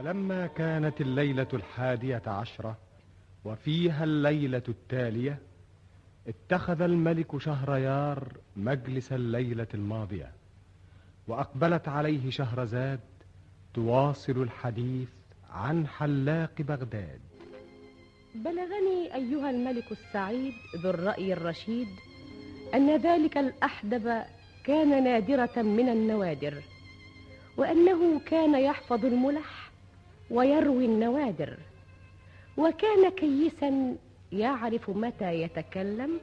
ولما كانت الليلة 11 وفيها الليلة التالية، اتخذ الملك شهريار مجلس الليلة الماضية، وأقبلت عليه شهرزاد تواصل الحديث عن حلاق بغداد. بلغني أيها الملك السعيد ذو الرأي الرشيد أن ذلك الأحدب كان نادرة من النوادر، وأنه كان يحفظ الملح ويروي النوادر، وكان كيسا يعرف متى يتكلم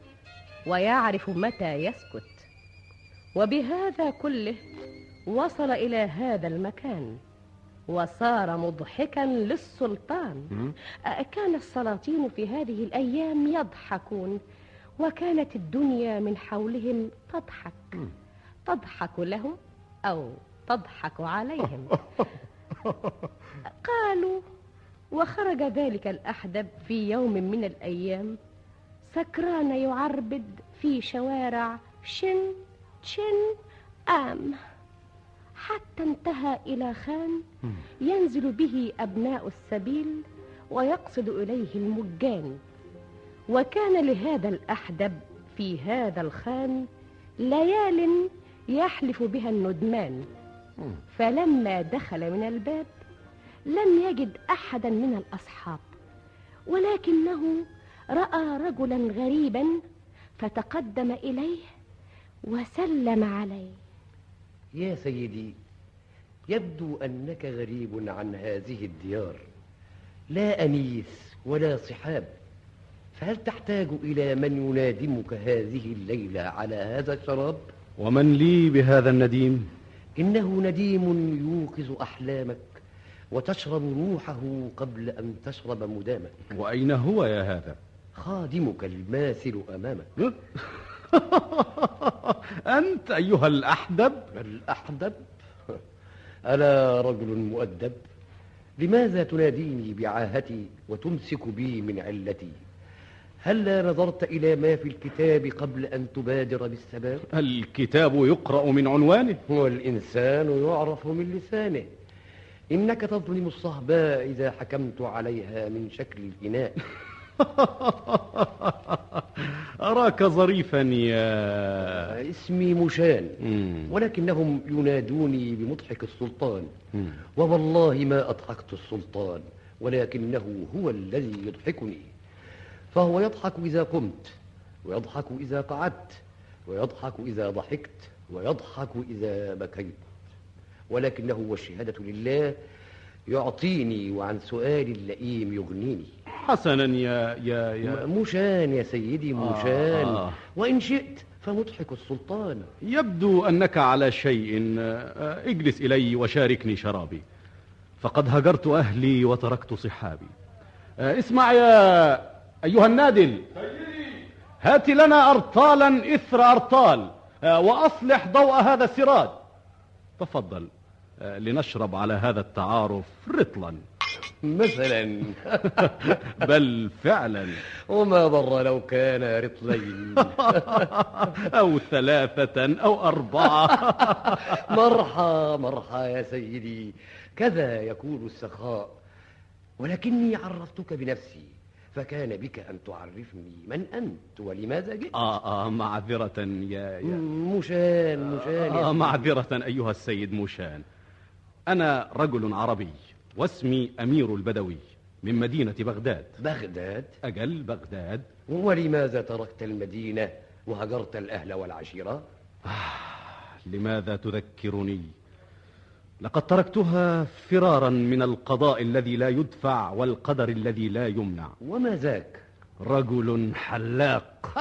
ويعرف متى يسكت. وبهذا كله وصل إلى هذا المكان وصار مضحكا للسلطان. كان السلاطين في هذه الأيام يضحكون، وكانت الدنيا من حولهم تضحك لهم أو تضحك عليهم. قالوا: وخرج ذلك الأحدب في يوم من الأيام سكران يعربد في شوارع شن شن آم، حتى انتهى إلى خان ينزل به أبناء السبيل ويقصد إليه المجان. وكان لهذا الأحدب في هذا الخان ليال يحلف بها الندمان، فلما دخل من الباب لم يجد أحدا من الأصحاب، ولكنه رأى رجلا غريبا فتقدم إليه وسلم عليه. يا سيدي، يبدو أنك غريب عن هذه الديار، لا أنيس ولا صحاب، فهل تحتاج إلى من ينادمك هذه الليلة على هذا الشراب؟ ومن لي بهذا النديم؟ إنه نديم يوقظ أحلامك وتشرب روحه قبل أن تشرب مدامك. وأين هو يا هذا؟ خادمك الماثل أمامك. أنت أيها الأحدب؟ الأحدب؟ أنا رجل مؤدب، لماذا تناديني بعاهتي وتمسك بي من علتي؟ هل نظرت إلى ما في الكتاب قبل أن تبادر بالسباب؟ الكتاب يقرأ من عنوانه، والإنسان يعرف من لسانه. إنك تظلم الصهباء إذا حكمت عليها من شكل الإناء. أراك ظريفا يا اسمي مشان، ولكنهم ينادوني بمضحك السلطان، ووالله ما أضحكت السلطان، ولكنه هو الذي يضحكني. فهو يضحك إذا قمت، ويضحك إذا قعدت، ويضحك إذا ضحكت، ويضحك إذا بكيت، ولكنه والشهادة لله يعطيني وعن سؤال اللئيم يغنيني. حسنا يا مشان يا سيدي، مشان. وإن شئت فمضحك السلطان. يبدو أنك على شيء. اجلس إلي وشاركني شرابي، فقد هجرت أهلي وتركت صحابي. اسمع يا أيها النادل، هات لنا أرطالا إثر أرطال، وأصلح ضوء هذا السراج. تفضل لنشرب على هذا التعارف رطلا مثلا. بل فعلا. وما ضر لو كان رطلين أو 3 أو 4. مرحى يا سيدي، كذا يكون السخاء. ولكني عرفتك بنفسي، فكان بك أن تعرفني من أنت ولماذا جئت. معذرة يا مشان معذرة أيها السيد مشان. أنا رجل عربي واسمي أمير البدوي من مدينة بغداد. بغداد؟ أجل، بغداد. ولماذا تركت المدينة وهجرت الأهل والعشيرة؟ لماذا تذكرني؟ لقد تركتها فرارا من القضاء الذي لا يدفع والقدر الذي لا يمنع. وما ذاك؟ رجل حلاق.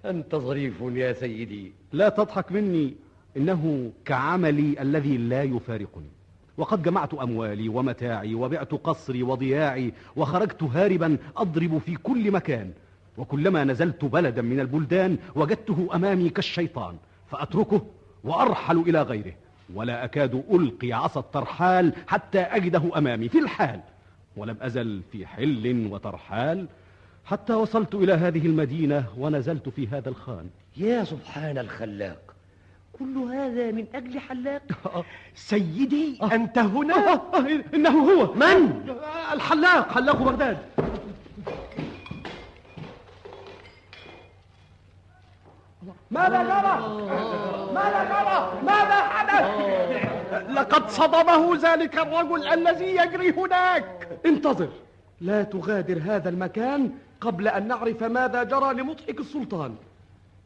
أنت ظريف يا سيدي. لا تضحك مني، إنه كعملي الذي لا يفارقني. وقد جمعت أموالي ومتاعي وبعت قصري وضياعي وخرجت هاربا أضرب في كل مكان، وكلما نزلت بلدا من البلدان وجدته أمامي كالشيطان، فأتركه وأرحل إلى غيره، ولا أكاد ألقي عصا الترحال حتى أجده أمامي في الحال. ولم أزل في حل وترحال حتى وصلت إلى هذه المدينة ونزلت في هذا الخان. يا سبحان الخلاق، كل هذا من أجل حلاق؟ سيدي أنت هنا؟ إنه هو. من؟ الحلاق، حلاق بغداد. ماذا جرى؟ ماذا جرى؟ ماذا حدث؟ لقد صدمه ذلك الرجل الذي يجري هناك. انتظر، لا تغادر هذا المكان قبل أن نعرف ماذا جرى لمضحك السلطان.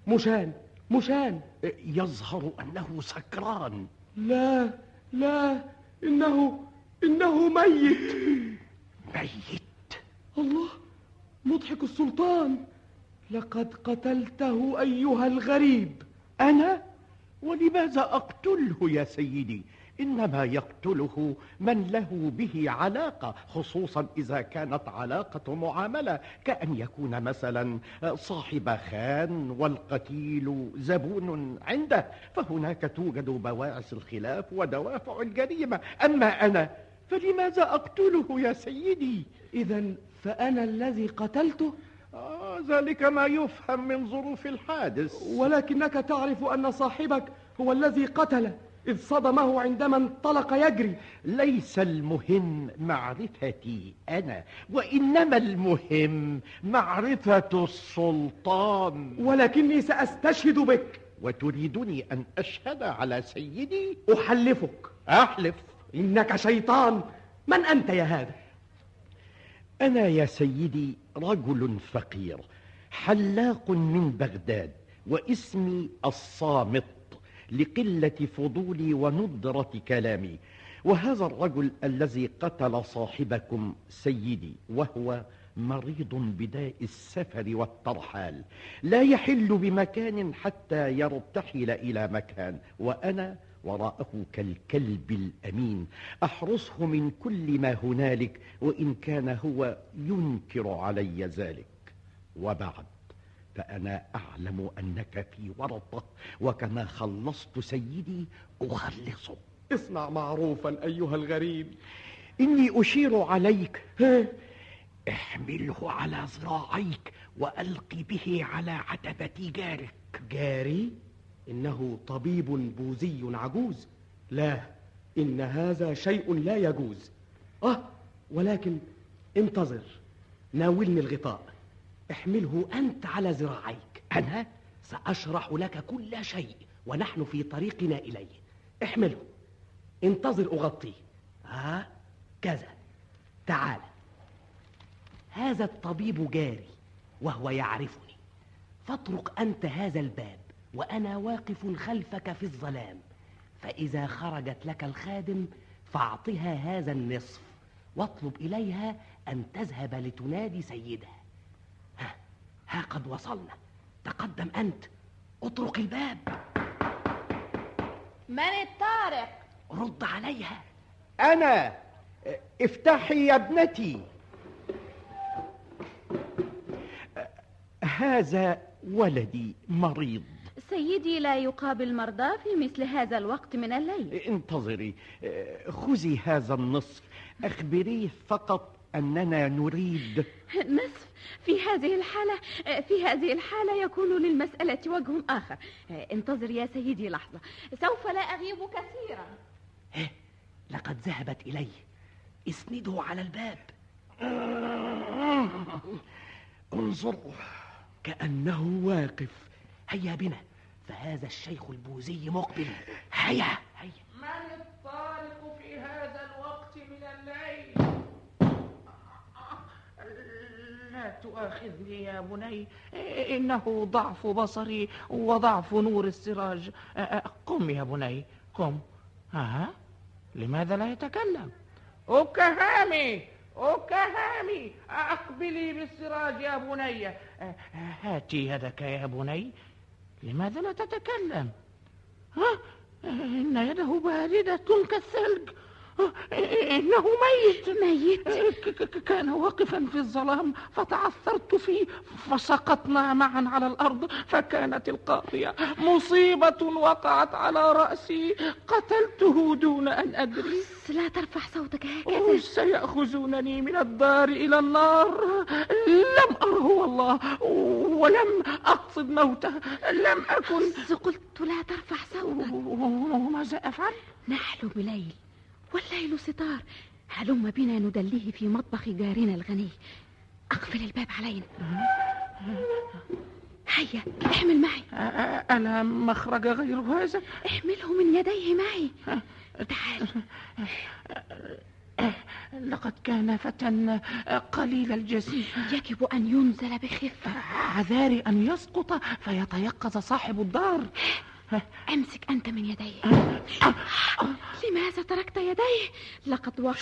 مشان يظهر أنه سكران. لا، إنه ميت. ميت؟ الله، مضحك السلطان، لقد قتلته أيها الغريب. أنا؟ ولماذا أقتله يا سيدي؟ إنما يقتله من له به علاقة، خصوصا إذا كانت علاقة معاملة، كأن يكون مثلا صاحب خان والقتيل زبون عنده، فهناك توجد بواعث الخلاف ودوافع الجريمة. أما أنا فلماذا أقتله يا سيدي؟ إذن فأنا الذي قتلته؟ ذلك ما يفهم من ظروف الحادث. ولكنك تعرف أن صاحبك هو الذي قتله، إذ صدمه عندما انطلق يجري. ليس المهم معرفتي أنا، وإنما المهم معرفة السلطان. ولكني سأستشهد بك. وتريدني أن أشهد على سيدي؟ أحلفك. أحلف؟ إنك شيطان. من أنت يا هذا؟ أنا يا سيدي رجل فقير حلاق من بغداد، واسمي الصامت لقلة فضولي وندرة كلامي. وهذا الرجل الذي قتل صاحبكم سيدي وهو مريض بداء السفر والترحال، لا يحل بمكان حتى يرتحل إلى مكان، وأنا وراءه كالكلب الأمين أحرسه من كل ما هنالك، وإن كان هو ينكر علي ذلك. وبعد فأنا أعلم أنك في ورطة، وكما خلصت سيدي أخلصه. اصنع معروفا أيها الغريب. إني أشير عليك، احمله على ذراعيك وألقي به على عتبة جارك. جاري؟ إنه طبيب بوذي عجوز. لا، إن هذا شيء لا يجوز. ولكن انتظر، ناولني الغطاء. احمله أنت على ذراعيك. أنا سأشرح لك كل شيء ونحن في طريقنا إليه. احمله. انتظر أغطيه. كذا. تعال. هذا الطبيب جاري وهو يعرفني، فاطرق أنت هذا الباب وأنا واقف خلفك في الظلام، فإذا خرجت لك الخادم فاعطها هذا النصف، واطلب إليها أن تذهب لتنادي سيدها. ها قد وصلنا. تقدم أنت، اطرق الباب. من الطارق؟ رد عليها. أنا. افتحي يا ابنتي. هذا ولدي مريض. سيدي لا يقابل مرضى في مثل هذا الوقت من الليل. انتظري، خذي هذا النصف، أخبريه فقط أننا نريد. نصف؟ في هذه الحالة يكون للمسألة وجه آخر. انتظر يا سيدي لحظة، سوف لا أغيب كثيرا. لقد ذهبت إليه. اسنده على الباب. انظروا، كأنه واقف. هيا بنا، فهذا الشيخ البوذي مقبل. هيا. من الطارق في هذا الوقت من الليل؟ لا تؤاخذني يا بني، إنه ضعف بصري وضعف نور السراج. قم يا بني، قم. لماذا لا يتكلم؟ أكهامي، أقبلي بالسراج يا بني. هاتي يدك يا بني. لماذا لا تتكلم؟ إن يده باردة كالثلج. إنه ميت. ميت؟ كان واقفا في الظلام فتعثرت فيه فسقطنا معا على الأرض، فكانت القاضية مصيبة وقعت على رأسي، قتلته دون أن أدري. لا ترفع صوتك هكذا. سيأخذونني من الدار إلى النار. لم أره والله، ولم أقصد موته، لم أكن. قلت لا ترفع صوتك. وماذا أفعل؟ نحلم ليل والليل ستار. هلم بنا ندليه في مطبخ جارنا الغني. أقفل الباب علينا. هيا احمل معي. ألا مخرج غير هذا؟ احمله من يديه معي. تعال. لقد كان فتى قليل الجسيم، يجب أن ينزل بخفة. عذاري أن يسقط فيتيقظ صاحب الدار. امسك أنت من يديه. لماذا تركت يديه؟ لقد وقعت.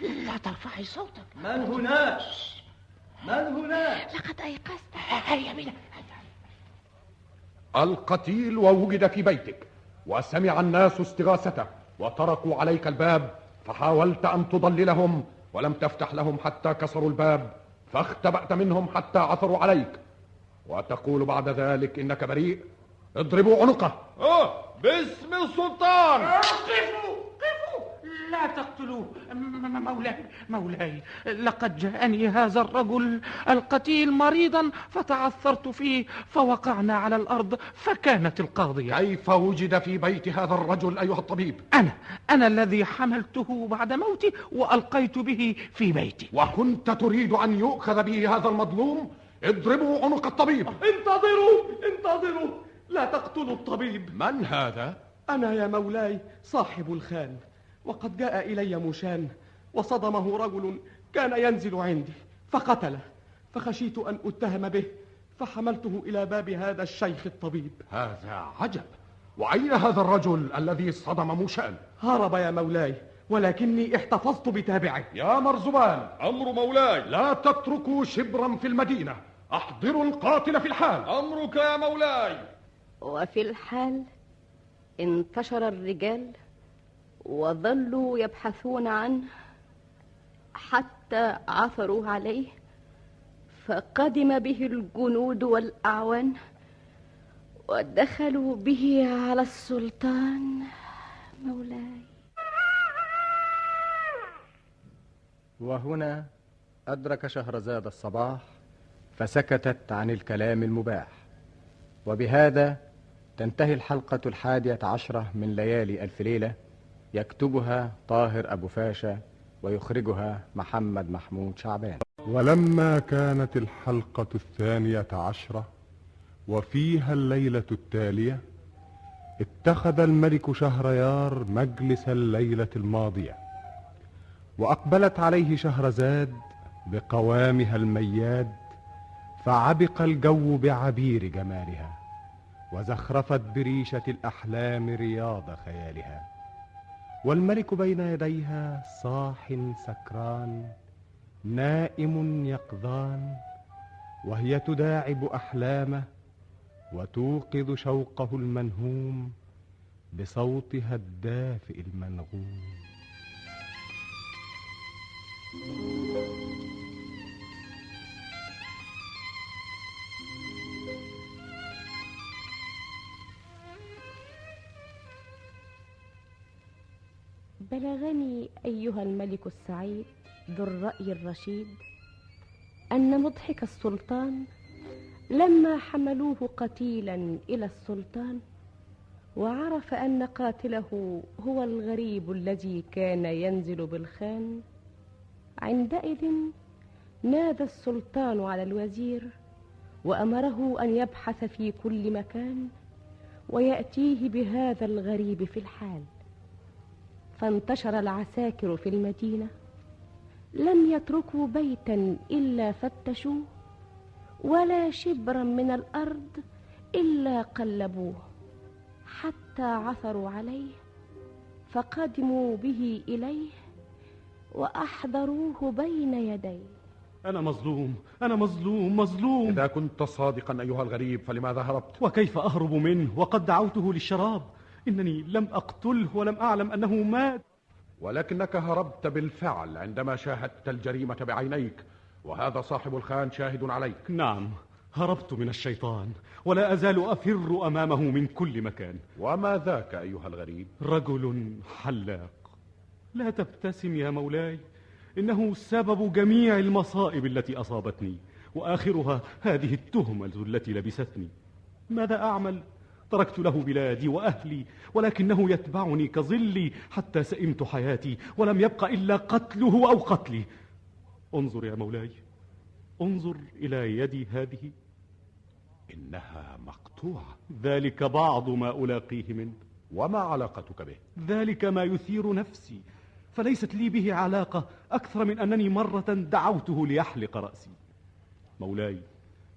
لا ترفعي صوتك. من هناك؟ من هناك؟ لقد أيقظت. هيا بنا. القتيل ووجد في بيتك، وسمع الناس استغاثته وطرقوا عليك الباب، فحاولت أن تضللهم ولم تفتح لهم حتى كسروا الباب، فاختبأت منهم حتى عثروا عليك، وتقول بعد ذلك إنك بريء. اضربوا عنقه. باسم السلطان. قفوا لا تقتلوه. مولاي لقد جاءني هذا الرجل القتيل مريضا فتعثرت فيه فوقعنا على الأرض فكانت القاضية. كيف وجد في بيت هذا الرجل أيها الطبيب؟ أنا الذي حملته بعد موتي وألقيت به في بيتي. وكنت تريد أن يؤخذ به هذا المظلوم؟ اضربوا عنق الطبيب. انتظروا، لا تقتلوا الطبيب. من هذا؟ أنا يا مولاي صاحب الخان، وقد جاء إلي مشان وصدمه رجل كان ينزل عندي فقتله، فخشيت أن أتهم به فحملته إلى باب هذا الشيخ الطبيب. هذا عجب. وأين هذا الرجل الذي صدم موشان؟ هرب يا مولاي، ولكني احتفظت بتابعه. يا مرزبان. أمر مولاي. لا تتركوا شبرا في المدينة، احضروا القاتل في الحال. أمرك يا مولاي. وفي الحال انتشر الرجال وظلوا يبحثون عنه حتى عثروا عليه، فقدم به الجنود والأعوان ودخلوا به على السلطان مولاي. وهنا أدرك شهرزاد الصباح فسكتت عن الكلام المباح. وبهذا تنتهي الحلقة 11 من ليالي ألف ليلة، يكتبها طاهر أبو فاشا ويخرجها محمد محمود شعبان. ولما كانت الحلقة 12 وفيها الليلة التالية، اتخذ الملك شهريار مجلس الليلة الماضية، وأقبلت عليه شهرزاد بقوامها المياد، فعبق الجو بعبير جمالها، وزخرفت بريشة الأحلام رياض خيالها. والملك بين يديها صاح سكران نائم يقظان، وهي تداعب أحلامه وتوقظ شوقه المنهوم بصوتها الدافئ المنغوم. بلغني أيها الملك السعيد ذو الرأي الرشيد أن مضحك السلطان لما حملوه قتيلا إلى السلطان، وعرف أن قاتله هو الغريب الذي كان ينزل بالخان، عندئذ نادى السلطان على الوزير وأمره أن يبحث في كل مكان ويأتيه بهذا الغريب في الحال. فانتشر العساكر في المدينة، لم يتركوا بيتا إلا فتشوه، ولا شبرا من الأرض إلا قلبوه، حتى عثروا عليه فقدموا به إليه وأحضروه بين يديه. أنا مظلوم، أنا مظلوم. إذا كنت صادقا أيها الغريب فلماذا هربت؟ وكيف أهرب منه وقد دعوته للشراب؟ إنني لم أقتله ولم أعلم أنه مات. ولكنك هربت بالفعل عندما شاهدت الجريمة بعينيك، وهذا صاحب الخان شاهد عليك. نعم، هربت من الشيطان ولا أزال أفر أمامه من كل مكان. وما ذاك أيها الغريب؟ رجل حلاق. لا تبتسم يا مولاي، إنه سبب جميع المصائب التي أصابتني، وآخرها هذه التهمة التي لبستني. ماذا أعمل؟ تركت له بلادي وأهلي، ولكنه يتبعني كظلي حتى سئمت حياتي، ولم يبق إلا قتله أو قتلي. انظر يا مولاي، انظر إلى يدي هذه، إنها مقطوعة. ذلك بعض ما ألاقيه منه. وما علاقتك به؟ ذلك ما يثير نفسي، فليست لي به علاقة أكثر من أنني مرة دعوته ليحلق رأسي. مولاي،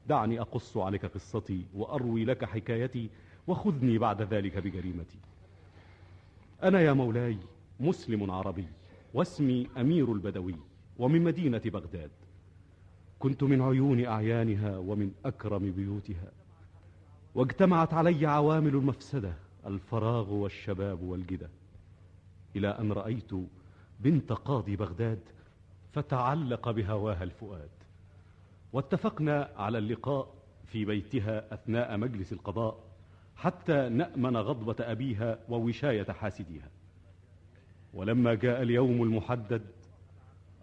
دعني أقص عليك قصتي وأروي لك حكايتي، وخذني بعد ذلك بجريمتي. أنا يا مولاي مسلم عربي، واسمي أمير البدوي، ومن مدينة بغداد. كنت من عيون أعيانها ومن أكرم بيوتها، واجتمعت علي عوامل المفسدة، الفراغ والشباب والجدة، إلى أن رأيت بنت قاضي بغداد فتعلق بهواها الفؤاد، واتفقنا على اللقاء في بيتها أثناء مجلس القضاء حتى نأمن غضبة أبيها ووشاية حاسديها. ولما جاء اليوم المحدد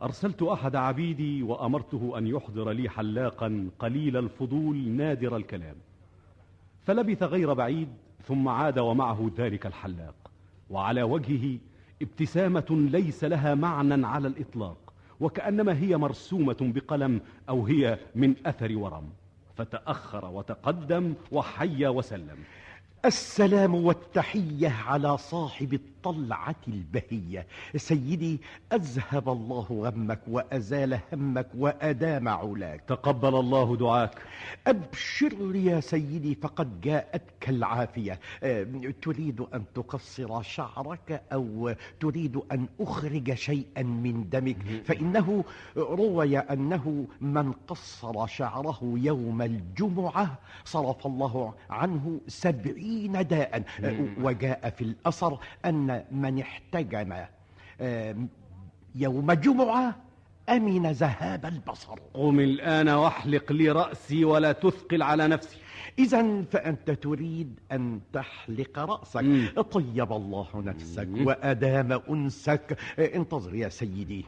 أرسلت أحد عبيدي وأمرته أن يحضر لي حلاقا قليل الفضول نادر الكلام، فلبث غير بعيد ثم عاد ومعه ذلك الحلاق، وعلى وجهه ابتسامة ليس لها معنى على الإطلاق، وكأنما هي مرسومة بقلم أو هي من أثر ورم. فتأخر وتقدم وحيا وسلم. السلام والتحية على صاحب الطلعة البهية. سيدي، أذهب الله غمك وأزال همك وأدام علاك. تقبل الله دعاك. أبشر يا سيدي، فقد جاءتك العافية. تريد أن تقصر شعرك أو تريد أن أخرج شيئا من دمك؟ فإنه روي أنه من قصر شعره يوم الجمعة صرف الله عنه 70 داء. وجاء في الأثر أن من احتجم يوم جمعة أمن ذهاب البصر. قم الآن واحلق لي رأسي ولا تثقل على نفسي. إذن فأنت تريد أن تحلق رأسك. طيب الله نفسك وأدام أنسك. انتظر يا سيدي.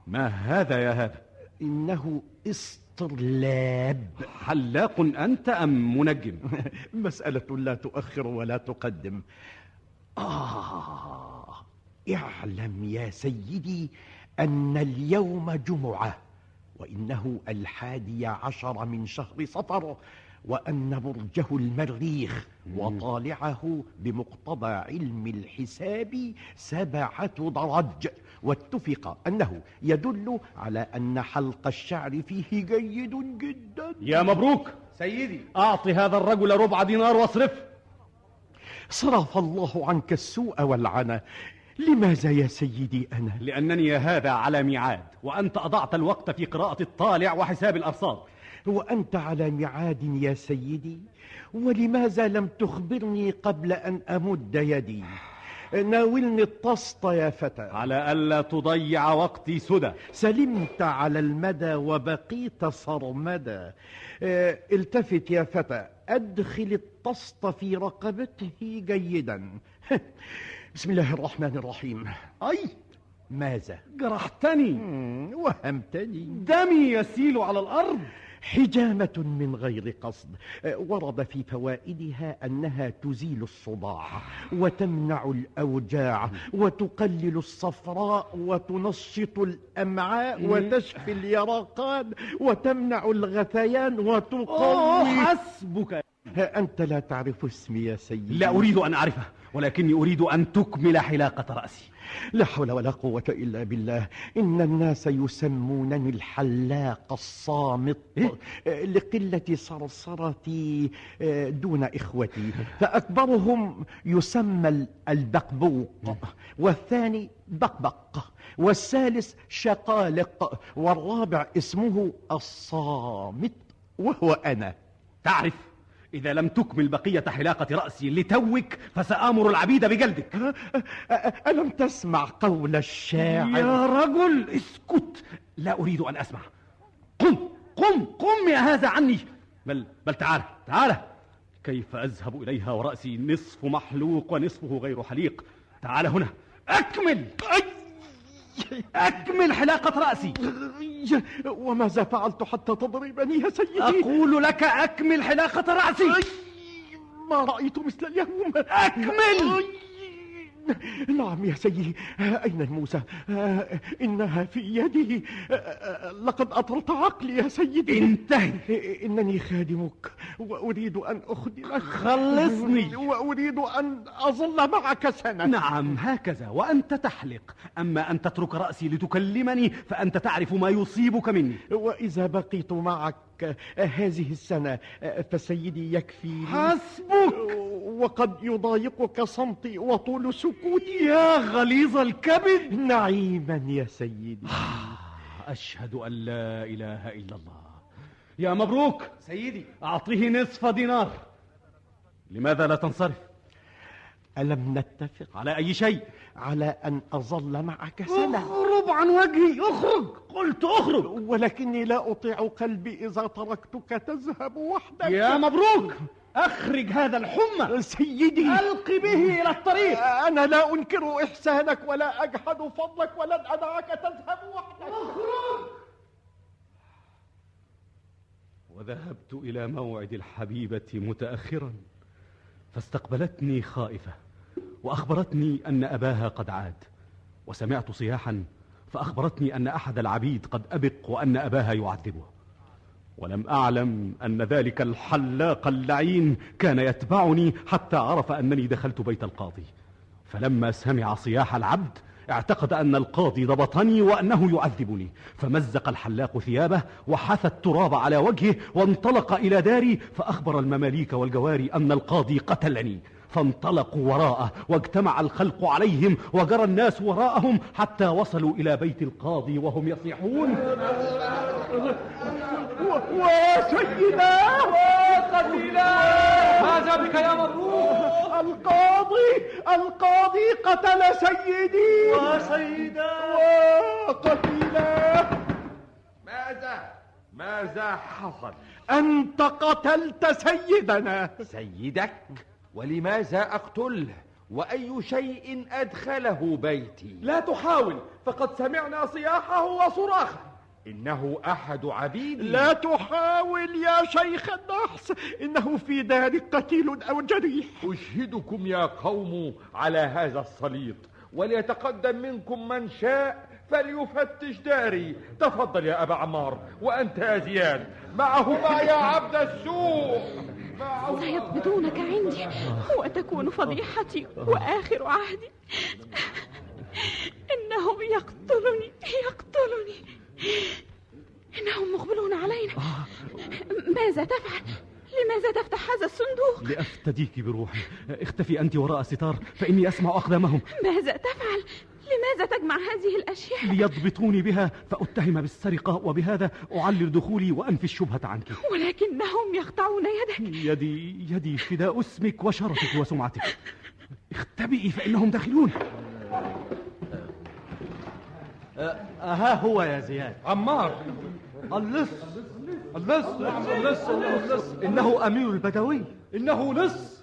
ما هذا يا هذا؟ إنه استرلاب. حلاق أنت أم منجم؟ مسألة لا تؤخر ولا تقدم. اعلم يا سيدي أن اليوم جمعة، وإنه 11 من شهر صفر، وأن برجه المريخ وطالعه بمقتضى علم الحساب 7 درج، واتفق أنه يدل على أن حلق الشعر فيه جيد جدا. يا مبروك سيدي، أعطي هذا الرجل 4 دينار واصرف. صرف الله عنك السوء والعنى. لماذا يا سيدي أنا؟ لأنني هذا على ميعاد، وأنت أضعت الوقت في قراءة الطالع وحساب الأرصاد. وأنت على ميعاد يا سيدي، ولماذا لم تخبرني قبل أن أمد يدي؟ ناولني الطست يا فتى، على ألا تضيع وقتي سدى. سلمت على المدى وبقيت صرمدا. التفت يا فتى، أدخل الطست في رقبته جيدا. بسم الله الرحمن الرحيم. أي ماذا؟ جرحتني وهمتني، دمي يسيل على الأرض. حجامة من غير قصد. ورد في فوائدها أنها تزيل الصداع وتمنع الأوجاع وتقلل الصفراء وتنشط الأمعاء وتشفي اليرقان وتمنع الغثيان وتقوي. حسبك. أنت لا تعرف اسمي يا سيدي. لا أريد أن أعرفه، ولكني أريد أن تكمل حلاقة رأسي. لا حول ولا قوة إلا بالله. إن الناس يسمونني الحلاق الصامت لقلة صرصرتي دون إخوتي، فأكبرهم يسمى البقبوق، والثاني بقبق، والثالث شقالق، والرابع اسمه الصامت وهو أنا. تعرف إذا لم تكمل بقية حلاقة رأسي لتوك فسآمر العبيد بجلدك. ألم تسمع قول الشاعر؟ يا رجل اسكت، لا أريد أن أسمع. قم يا هذا عني. بل تعال. كيف أذهب إليها ورأسي نصف محلوق ونصفه غير حليق؟ تعال هنا، أكمل حلاقة رأسي. وماذا فعلت حتى تضربني يا سيدي؟ أقول لك أكمل حلاقة رأسي. ما رأيت مثل اليوم. أكمل. نعم يا سيدي. أين الموسى؟ إنها في يدي. لقد أطلت عقلي يا سيدي. انتهي. إنني خادمك وأريد أن أخدمك. خلصني. وأريد أن أظل معك سنة. نعم هكذا، وأنت تحلق. أما أن تترك رأسي لتكلمني فأنت تعرف ما يصيبك مني. وإذا بقيت معك هذه السنة فسيدي يكفي. حسبك. وقد يضايقك صمتي وطول سكوتي. يا غليظ الكبد. نعيما يا سيدي. أشهد أن لا إله إلا الله. يا مبروك سيدي. أعطيه نصف دينار. لماذا لا تنصرف؟ ألم نتفق على أي شيء؟ على أن أظل معك سنة. اخرج عن وجهي، اخرج. قلت اخرج. ولكني لا أطيع قلبي إذا تركتك تذهب وحدك. يا مبروك، أخرج هذا الحمى. سيدي، ألق به إلى الطريق. أنا لا أنكر إحسانك ولا أجحد فضلك ولن أدعك تذهب وحدك. اخرج. وذهبت إلى موعد الحبيبة متأخرا، فاستقبلتني خائفة وأخبرتني أن أباها قد عاد، وسمعت صياحا فأخبرتني أن أحد العبيد قد أبق وأن أباها يعذبه، ولم أعلم أن ذلك الحلاق اللعين كان يتبعني حتى عرف أنني دخلت بيت القاضي. فلما سمع صياح العبد اعتقد أن القاضي ضبطني وأنه يعذبني، فمزق الحلاق ثيابه وحث التراب على وجهه وانطلق إلى داري، فأخبر المماليك والجواري أن القاضي قتلني، فانطلقوا وراءه واجتمع الخلق عليهم وجرى الناس وراءهم حتى وصلوا إلى بيت القاضي وهم يصيحون: وسيداه وقتلاه. ماذا بك يا مبروك؟ القاضي قتل سيدي وسيداه وقتلاه. ماذا حصل؟ أنت قتلت سيدنا. سيدك؟ ولماذا أقتله؟ وأي شيء أدخله بيتي؟ لا تحاول، فقد سمعنا صياحه وصراخه. إنه أحد عبيدي. لا تحاول يا شيخ النحس، إنه في دارك قتيل أو جريح. أشهدكم يا قوم على هذا الصليط، وليتقدم منكم من شاء فليفتش داري. تفضل يا أبا عمار، وأنت يا زياد معهما يا عبد السوء. سيضبطونك عندي وتكون فضيحتي وآخر عهدي. إنهم يقتلني. إنهم مقبلون علينا. ماذا تفعل؟ لماذا تفتح هذا الصندوق؟ لأفتديك بروحي. اختفي أنت وراء ستار فإني أسمع أقدامهم. ماذا تفعل؟ لماذا تجمع هذه الأشياء؟ ليضبطوني بها فأتهم بالسرقة، وبهذا أعلل دخولي وأنفي الشبهة عنك. ولكنهم يقطعون يدك. يدي فداء اسمك وشرفك وسمعتك. اختبئي فإنهم داخلون. ها هو يا زياد. عمار، اللص إنه أمير البدوي. إنه لص.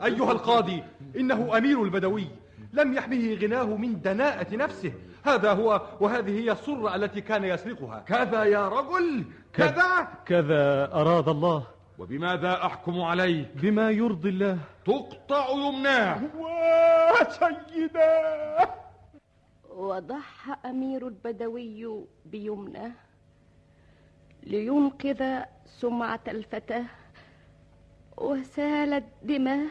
أيها القاضي، إنه أمير البدوي، لم يحمه غناه من دناءة نفسه. هذا هو، وهذه هي السرة التي كان يسرقها. كذا يا رجل، كذا أراد الله. وبماذا أحكم عليه؟ بما يرضي الله. تقطع يمناه. وسيداه. وضحى أمير البدوي بيمناه لينقذ سمعة الفتاة، وسالت دماه،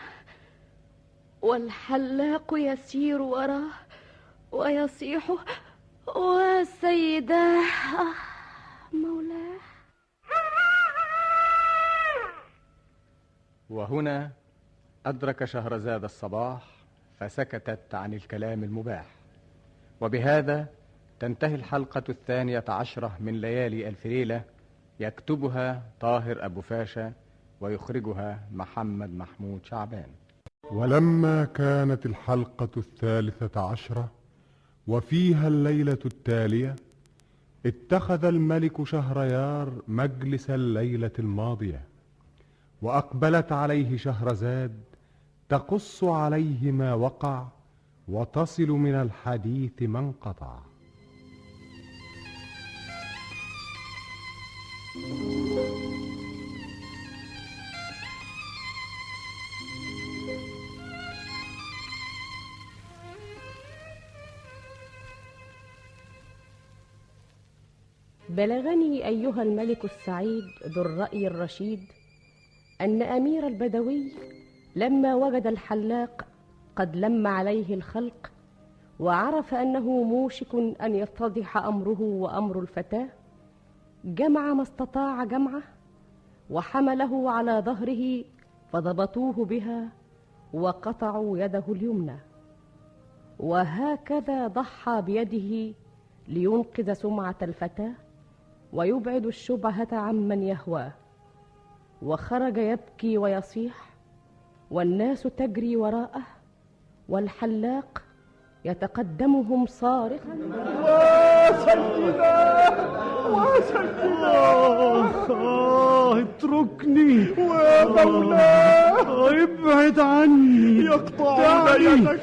والحلاق يسير وراه ويصيح: وسيداه مولاه. وهنا أدرك شهرزاد الصباح فسكتت عن الكلام المباح. وبهذا تنتهي الحلقة 12 من ليالي ألف ليلة يكتبها طاهر أبو فاشا ويخرجها محمد محمود شعبان. ولما كانت الحلقة 13 وفيها الليلة التالية، اتخذ الملك شهريار مجلس الليلة الماضية، وأقبلت عليه شهرزاد تقص عليه ما وقع وتصل من الحديث ما انقطع. بلغني أيها الملك السعيد ذو الرأي الرشيد أن أمير البدوي لما وجد الحلاق قد لم عليه الخلق وعرف أنه موشك أن يتضح أمره وأمر الفتاة، جمع ما استطاع جمعه وحمله على ظهره فضبطوه بها وقطعوا يده اليمنى، وهكذا ضحى بيده لينقذ سمعة الفتاة ويبعد الشبهة عمن يهواه، وخرج يبكي ويصيح والناس تجري وراءه والحلاق يتقدمهم صارخا: اتركني ومولاه، ابعد عني، يقطعون يدك،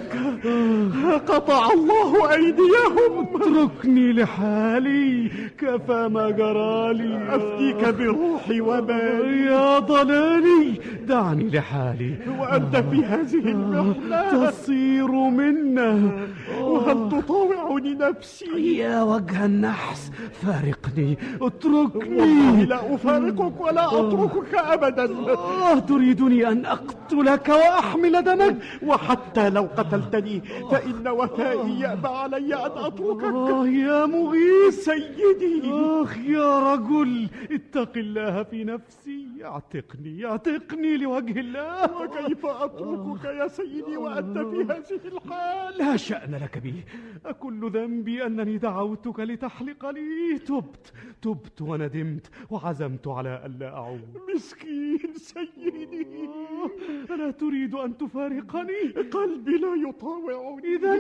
قطع الله أيديهم. اتركني لحالي، كفى ما جرالي، أفديك بروحي ومالي. يا ضلالي، دعني لحالي، وأنت في هذه المحنة تصير منا، وهل تطاوعني نفسي؟ يا وجه النحس، فارقني، اتركني. والله لا أفارقك ولا أتركك أبدا. تريدني أن أقتلك وأحمل دمك؟ وحتى لو قتلتني فإن وفائي يأبى علي أن أتركك. يا مغيث سيدي. يا رجل، اتق الله في نفسي، اعتقني لوجه الله. وكيف أتركك يا سيدي وأنت في هذه الحال؟ لا شأن لك بي، أكل ذنبي أنني دعوتك لتحلق لي؟ تبت وندمت وعزمت على ألا أعود. مسكين سيدي. ألا تريد أن تفارقني؟ قلبي لا يطاوعني. إذن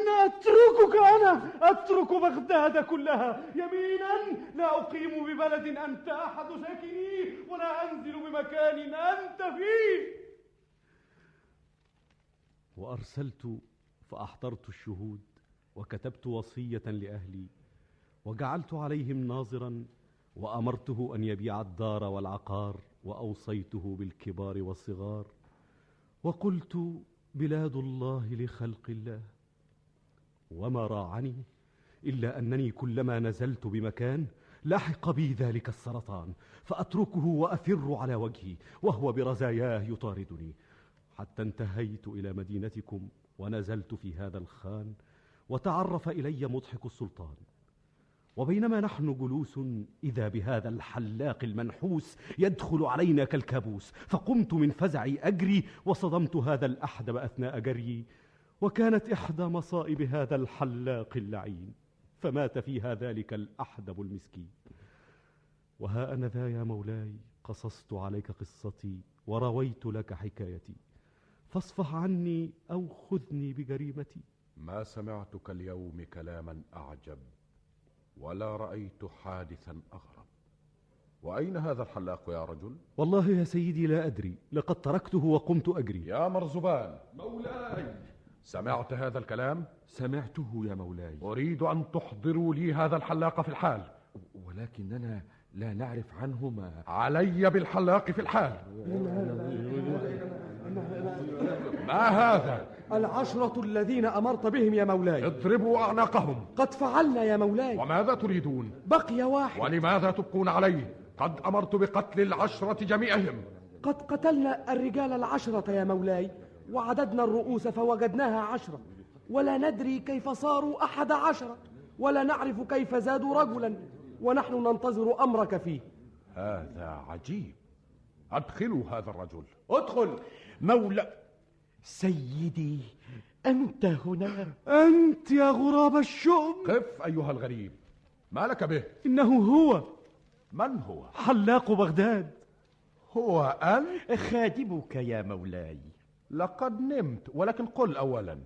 أترك بغداد كلها يمينا، لا أقيم ببلد أنت أحد ساكنيه، ولا أنزل بمكان أنت فيه. وأرسلت فأحضرت الشهود، وكتبت وصية لأهلي، وجعلت عليهم ناظرا، وأمرته أن يبيع الدار والعقار، وأوصيته بالكبار والصغار، وقلت: بلاد الله لخلق الله. وما راعني إلا أنني كلما نزلت بمكان لحق بي ذلك السرطان، فأتركه وأفر على وجهي وهو برزاياه يطاردني، حتى انتهيت إلى مدينتكم ونزلت في هذا الخان، وتعرف إلي مضحك السلطان. وبينما نحن جلوس إذا بهذا الحلاق المنحوس يدخل علينا كالكابوس، فقمت من فزعي أجري وصدمت هذا الأحدب أثناء جريي، وكانت إحدى مصائب هذا الحلاق اللعين، فمات فيها ذلك الأحدب المسكين. وها أنا ذا يا مولاي قصصت عليك قصتي ورويت لك حكايتي، فاصفح عني أو خذني بجريمتي. ما سمعتك اليوم كلاما أعجب ولا رأيت حادثا أغرب. وأين هذا الحلاق يا رجل؟ والله يا سيدي لا أدري، لقد تركته وقمت أجري. يا مرزبان. مولاي. سمعت هذا الكلام؟ سمعته يا مولاي. أريد أن تحضروا لي هذا الحلاق في الحال. ولكننا لا نعرف عنه ما. علي بالحلاق في الحال. ما هذا؟ 10 الذين أمرت بهم يا مولاي. اضربوا أعناقهم. قد فعلنا يا مولاي. وماذا تريدون؟ بقي واحد. ولماذا تبقون عليه؟ قد أمرت بقتل 10 جميعهم. قد قتلنا الرجال 10 يا مولاي، وعددنا الرؤوس فوجدناها 10، ولا ندري كيف صاروا 11، ولا نعرف كيف زادوا رجلا، ونحن ننتظر أمرك فيه. هذا عجيب. أدخلوا هذا الرجل. ادخل. سيدي، أنت هنا؟ أنت يا غراب الشؤم. قف أيها الغريب، ما لك به؟ إنه هو. من هو؟ حلاق بغداد. هو أنت؟ خادمك يا مولاي. لقد نمت، ولكن قل أولا،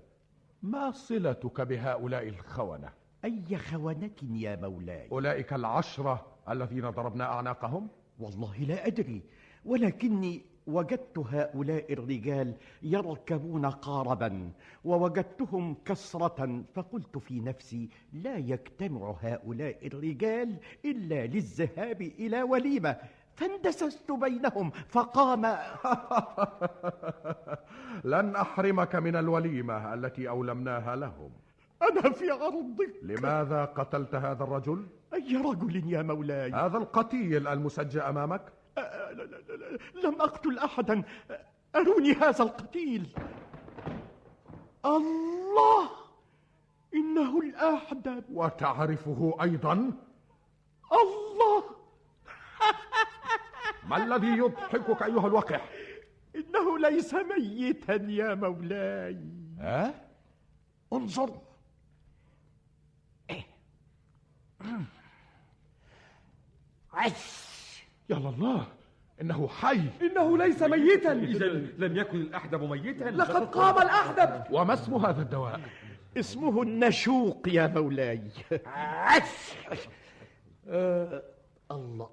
ما صلتك بهؤلاء الخونة؟ أي خونة يا مولاي؟ أولئك 10 الذين ضربنا أعناقهم؟ والله لا أدري، ولكني وجدت هؤلاء الرجال يركبون قاربا، ووجدتهم كسرة، فقلت في نفسي لا يجتمع هؤلاء الرجال إلا للذهاب إلى وليمة، فاندسست بينهم فقام. لن أحرمك من الوليمة التي أولمناها لهم. أنا في عرضك. لماذا قتلت هذا الرجل؟ أي رجل يا مولاي؟ هذا القتيل المسجى أمامك؟ لم أقتل أحدا، أروني هذا القتيل. الله، إنه الأحدب. وتعرفه أيضا؟ الله. ما الذي يضحكك أيها الوقح؟ إنه ليس ميتا يا مولاي. انظر. يا الله، إنه حي. إنه ليس ميتا. إذا لم يكن الأحدب ميتا. لقد قام الأحدب. وما اسم هذا الدواء؟ اسمه النشوق يا مولاي. الله،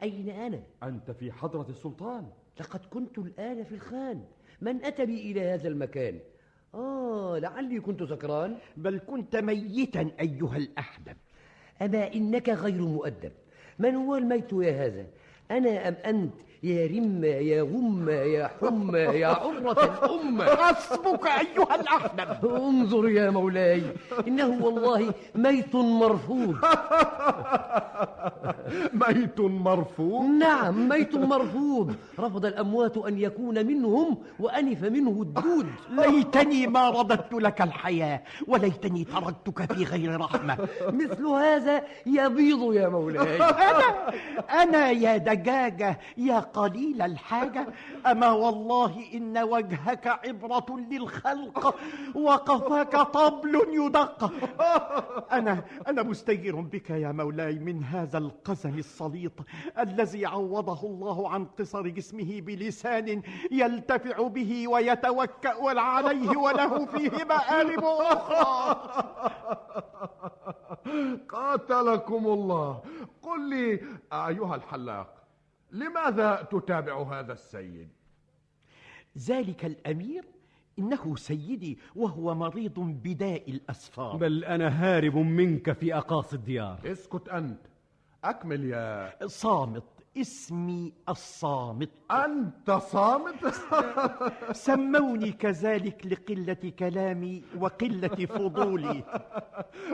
أين أنا؟ أنت في حضرة السلطان. لقد كنت الآن في الخان. من أتى بي إلى هذا المكان؟ لعلي كنت سكران. بل كنت ميتا أيها الأحدب. أما إنك غير مؤدب. من هو الميت يا هذا؟ أنا أم أنت يا رم يا غم يا حم يا عرة الأم؟ حسبك أيها الأحدب. انظر يا مولاي، إنه والله ميت مرفوض. ميت مرفوض؟ نعم، ميت مرفوض. رفض الأموات أن يكون منهم وأنف منه الدود. ليتني ما رددت لك الحياة، وليتني تركتك في غير رحمة. مثل هذا يبيض يا مولاي. أنا يا دجاجة يا قليل الحاجة، أما والله إن وجهك عبرة للخلق وقفاك طبل يدق. أنا مستجير بك يا مولاي من هذا القزم السليط الذي عوضه الله عن قصر جسمه بلسان يلتفع به ويتوكأ عليه وله فيه مآرب أخرى. قاتلكم الله. قل لي أيها الحلاق، لماذا تتابع هذا السيد؟ ذلك الأمير إنه سيدي، وهو مريض بداء الأسفار. بل أنا هارب منك في أقاصي الديار. اسكت أنت، أكمل يا صامت. اسمي الصامت. أنت صامت؟ سموني كذلك لقلة كلامي وقلة فضولي.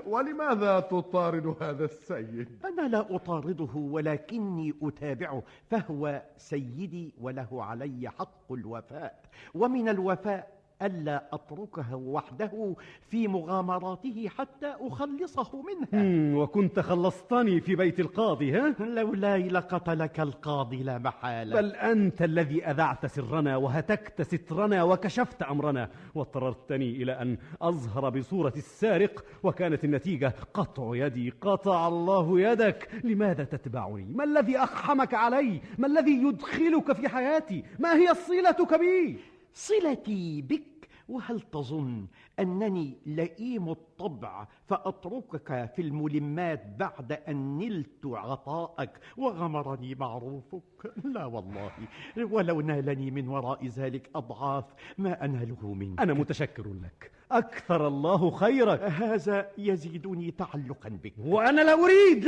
ولماذا تطارد هذا السيد؟ أنا لا أطارده، ولكني أتابعه، فهو سيدي وله علي حق الوفاء، ومن الوفاء ألا أتركه وحده في مغامراته حتى أخلصه منها. وكنت خلصتني في بيت القاضي، ها؟ لولاي لقتلك القاضي لا محالة. بل أنت الذي أذعت سرنا وهتكت سترنا وكشفت أمرنا، واضطررتني إلى أن أظهر بصورة السارق، وكانت النتيجة قطع يدي. قطع الله يدك. لماذا تتبعني؟ ما الذي أقحمك علي؟ ما الذي يدخلك في حياتي؟ ما هي صلتك بي؟ صلتي بك، وهل تظن أنني لئيم الطبع فأتركك في الملمات بعد أن نلت عطاءك وغمرني معروفك؟ لا والله، ولو نالني من وراء ذلك أضعاف ما أناله منك. أنا متشكر لك، أكثر الله خيرك. هذا يزيدني تعلقا بك. وأنا لا أريد.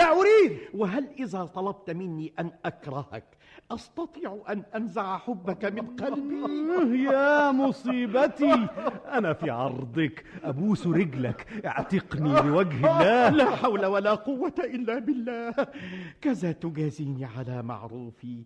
وهل إذا طلبت مني أن أكرهك أستطيع أن أنزع حبك من قلبي؟ يا مصيبتي، أنا في عرضك، أبوس رجلك، اعتقني لوجه الله. لا حول ولا قوة إلا بالله. كذا تجازيني على معروفي،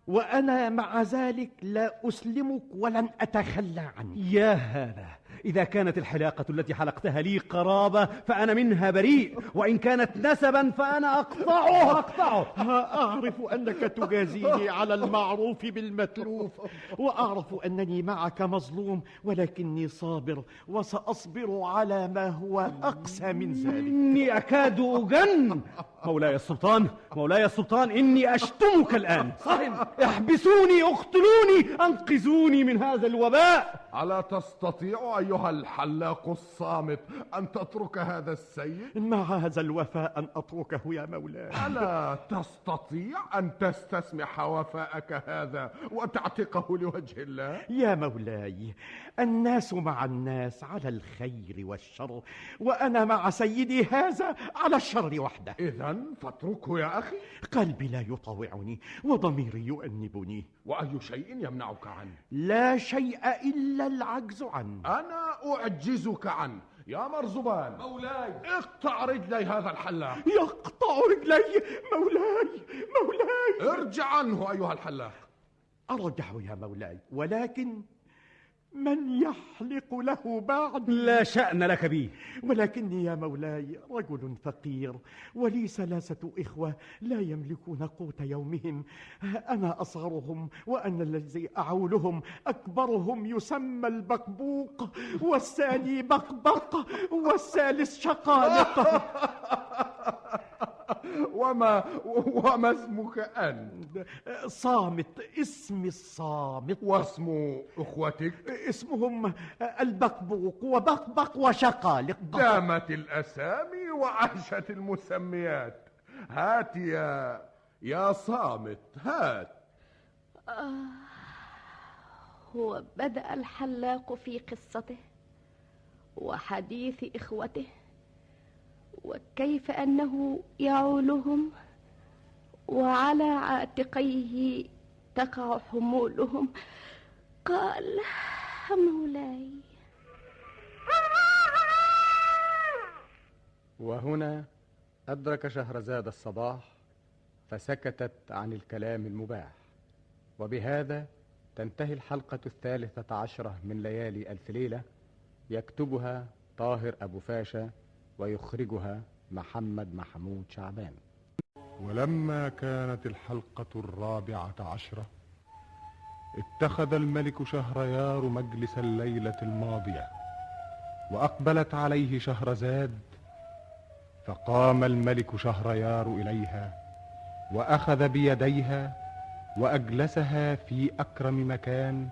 وأنا مع ذلك لا أسلمك ولن أتخلى عنك. يا هذا، إذا كانت الحلاقة التي حلقتها لي قرابة فأنا منها بريء، وإن كانت نسبا فأنا أقطعه. أعرف أنك تجازيني على المعروف بالمتلوف، وأعرف أنني معك مظلوم، ولكني صابر وسأصبر على ما هو أقسى من ذلك. إني أكاد أجن. مولاي السلطان، مولاي السلطان، إني أشتمك الآن. احبسوني، اقتلوني، أنقذوني من هذا الوباء. ألا تستطيع أيها الحلاق الصامت أن تترك هذا السيد؟ مع هذا الوفاء أن أتركه يا مولاي. ألا تستطيع أن تستسمح وفاءك هذا وتعتقه لوجه الله؟ يا مولاي، الناس مع الناس على الخير والشر، وأنا مع سيدي هذا على الشر وحده. إذن فاتركه يا أخي. قلبي لا يطاوعني وضميري يؤنبني. وأي شيء يمنعك عنه؟ لا شيء إلا العجز عنه. أنا أعجزك عنه يا مرزبان. مولاي، اقطع رجلي هذا الحلاق. يقطع رجلي؟ مولاي، مولاي. ارجع عنه أيها الحلاق. أرجع يا مولاي، ولكن من يحلق له بعد؟ لا شأن لك بي. ولكني يا مولاي رجل فقير، ولي 3 إخوة لا يملكون قوت يومهم. أنا أصغرهم وأنا الذي أعولهم. أكبرهم يسمى البقبوق، والثاني بقبق، والثالث شقالق. وما اسمك أنت؟ صامت، اسمي الصامت. واسم أخوتك؟ اسمهم البقبوق وبقبق وشقالق. دامت الأسامي وعاشت المسميات. هات يا صامت، هات. وبدأ الحلاق في قصته وحديث إخوته، وكيف أنه يعولهم وعلى عاتقيه تقع حمولهم. قال: مولاي. وهنا أدرك شهرزاد الصباح فسكتت عن الكلام المباح. وبهذا تنتهي الحلقة 13 من ليالي ألف ليلة، يكتبها طاهر أبو فاشا ويخرجها محمد محمود شعبان. ولما كانت الحلقة 14 اتخذ الملك شهريار مجلس الليلة الماضية، وأقبلت عليه شهرزاد، فقام الملك شهريار إليها وأخذ بيديها وأجلسها في أكرم مكان،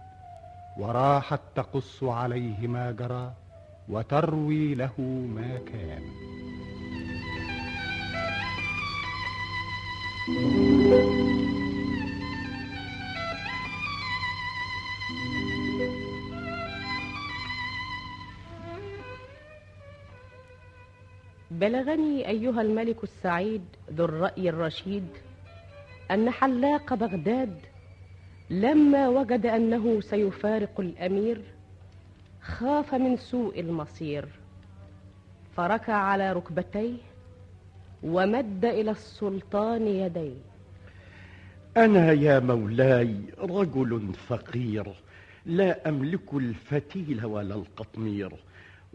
وراحت تقص عليه ما جرى وتروي له ما كان. بلغني أيها الملك السعيد ذو الرأي الرشيد أن حلاق بغداد لما وجد أنه سيفارق الأمير خاف من سوء المصير، فركع على ركبتيه ومد إلى السلطان يديه. أنا يا مولاي رجل فقير، لا أملك الفتيل ولا القطمير،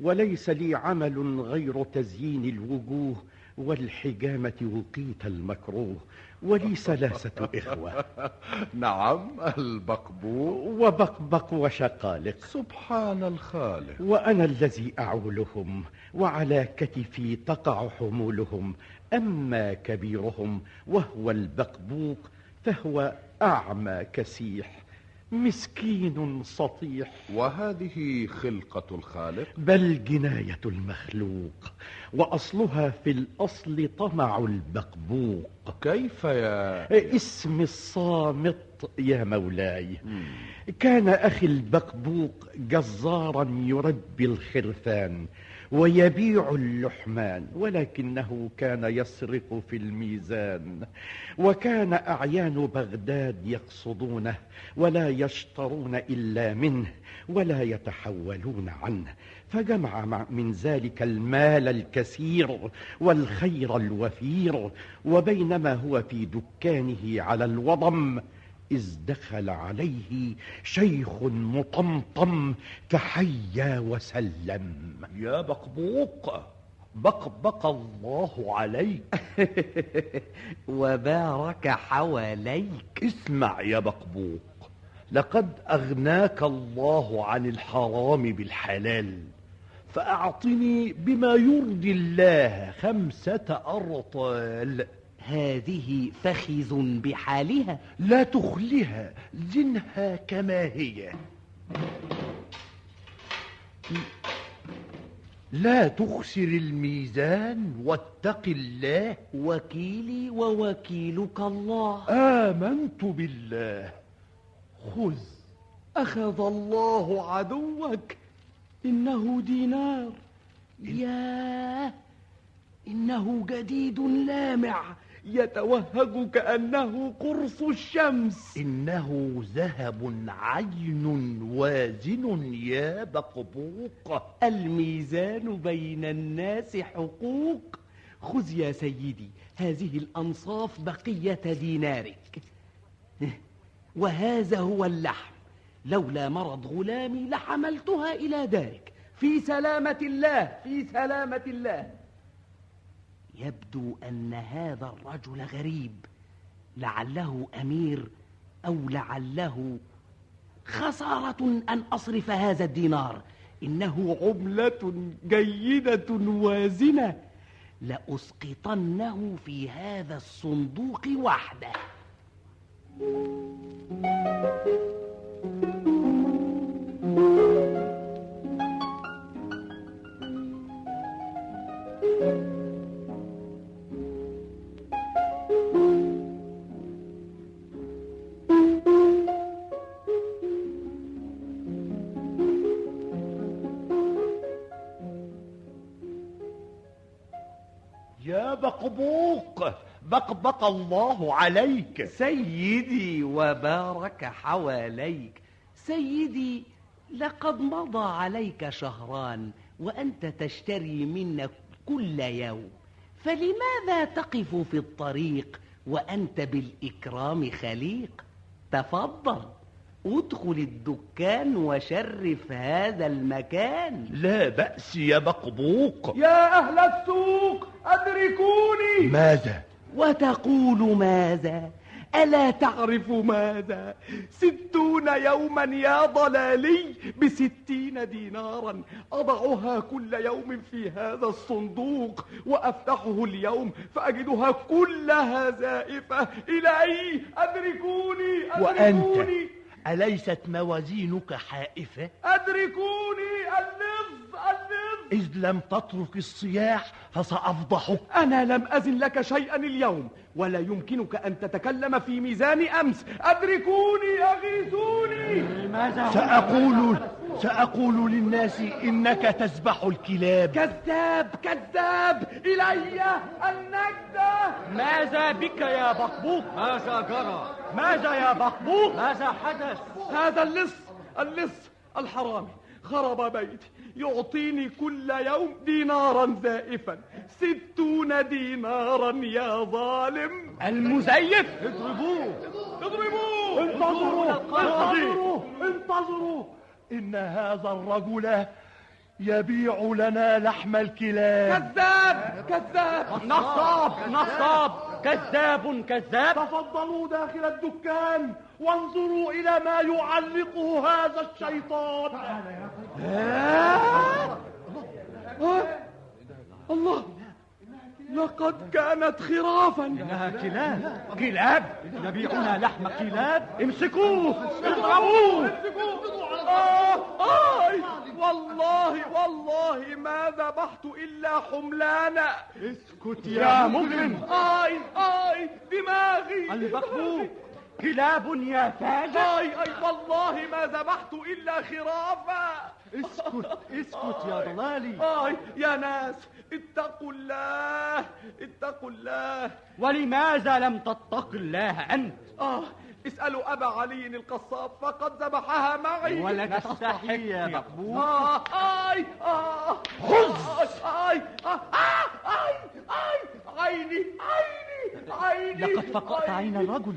وليس لي عمل غير تزيين الوجوه والحجامة وقيت المكروه، ولي 3 إخوة. نعم، البقبوق وبقبق وشقالق. سبحان الخالق. وأنا الذي أعولهم، وعلى كتفي تقع حمولهم. أما كبيرهم وهو البقبوق فهو أعمى كسيح، مسكين سطيح. وهذه خلقة الخالق؟ بل جناية المخلوق، وأصلها في الأصل طمع البقبوق. كيف يا اسم الصامت يا مولاي؟ كان أخي البقبوق جزارا يربي الخرفان ويبيع اللحمان، ولكنه كان يسرق في الميزان، وكان أعيان بغداد يقصدونه ولا يشترون إلا منه ولا يتحولون عنه، فجمع من ذلك المال الكثير والخير الوفير. وبينما هو في دكانه على الوضم إذ دخل عليه شيخ مطمطم فحيا وسلم. يا بقبوق، بقبق الله عليك وبارك حواليك. اسمع يا بقبوق، لقد أغناك الله عن الحرام بالحلال، فأعطني بما يرضي الله 5 أرطال. هذه فخذ بحالها. لا تخلها، زنها كما هي. لا تخسر الميزان واتق الله. وكيلي ووكيلك الله. آمنت بالله. خذ. أخذ الله عدوك، إنه دينار. ياه، إنه جديد لامع يتوهج كأنه قرص الشمس. إنه ذهب عين وازن يا بقبوق. الميزان بين الناس حقوق. خذ يا سيدي هذه الأنصاف بقية دينارك، وهذا هو اللحم. لولا مرض غلامي لحملتها إلى دارك. في سلامة الله، في سلامة الله. يبدو أن هذا الرجل غريب، لعله أمير أو لعله خسارة أن أصرف هذا الدينار. إنه عملة جيدة وازنة، لأسقطنه في هذا الصندوق وحده. يا بقبوق، بقبق الله عليك. سيدي وبارك حواليك. سيدي، لقد مضى عليك شهران وأنت تشتري منا كل يوم، فلماذا تقف في الطريق وأنت بالإكرام خليق؟ تفضل، ادخل الدكان وشرف هذا المكان. لا بأس يا بقبوق. يا أهل السوق أدركوني. ماذا؟ وتقول ماذا؟ ألا تعرف ماذا؟ 60 يوما يا ضلالي، ب60 دينارا أضعها كل يوم في هذا الصندوق، وأفتحه اليوم فأجدها كلها زائفة. إلهي أدركوني أدركوني. وأنت أليست موازينك حائفة؟ أدركوني. اللص إذ لم تترك الصياح فسأفضحك. أنا لم أزن لك شيئا اليوم، ولا يمكنك أن تتكلم في ميزان أمس. أدركوني أغيثوني. ماذا؟ سأقول للناس إنك تذبح الكلاب. كذاب كذاب، إلي النجدة. ماذا بك يا بقبوق؟ ماذا جرى؟ ماذا يا بقبوق؟ ماذا حدث؟ هذا اللص الحرامي خرب بيتي، يعطيني كل يوم دينارا زائفا. 60 دينارا يا ظالم. المزيف. اضربوه. انتظروا. إن هذا الرجل يبيع لنا لحم الكلاب. كذاب نصاب كذاب. تفضلوا داخل الدكان وانظروا إلى ما يعلقه هذا الشيطان. الله، لقد كانت خرافا. إنها كلاب يبيعون لحم كلاب. امسكوه اضربوه. والله ما ذبحت إلا حملانا. اسكت يا مجرم. دماغي. البقبوق كلاب يا فاجر. والله ما ذبحت إلا خرافة. اسكت يا ضلالي. يا ناس، اتقوا الله. ولماذا لم تتق الله أنت؟ اسألوا أبا علي القصاب، فقد ذبحها معي. ولا تستحي يا بقبوق. خذ. عيني. لقد فقأت عين الرجل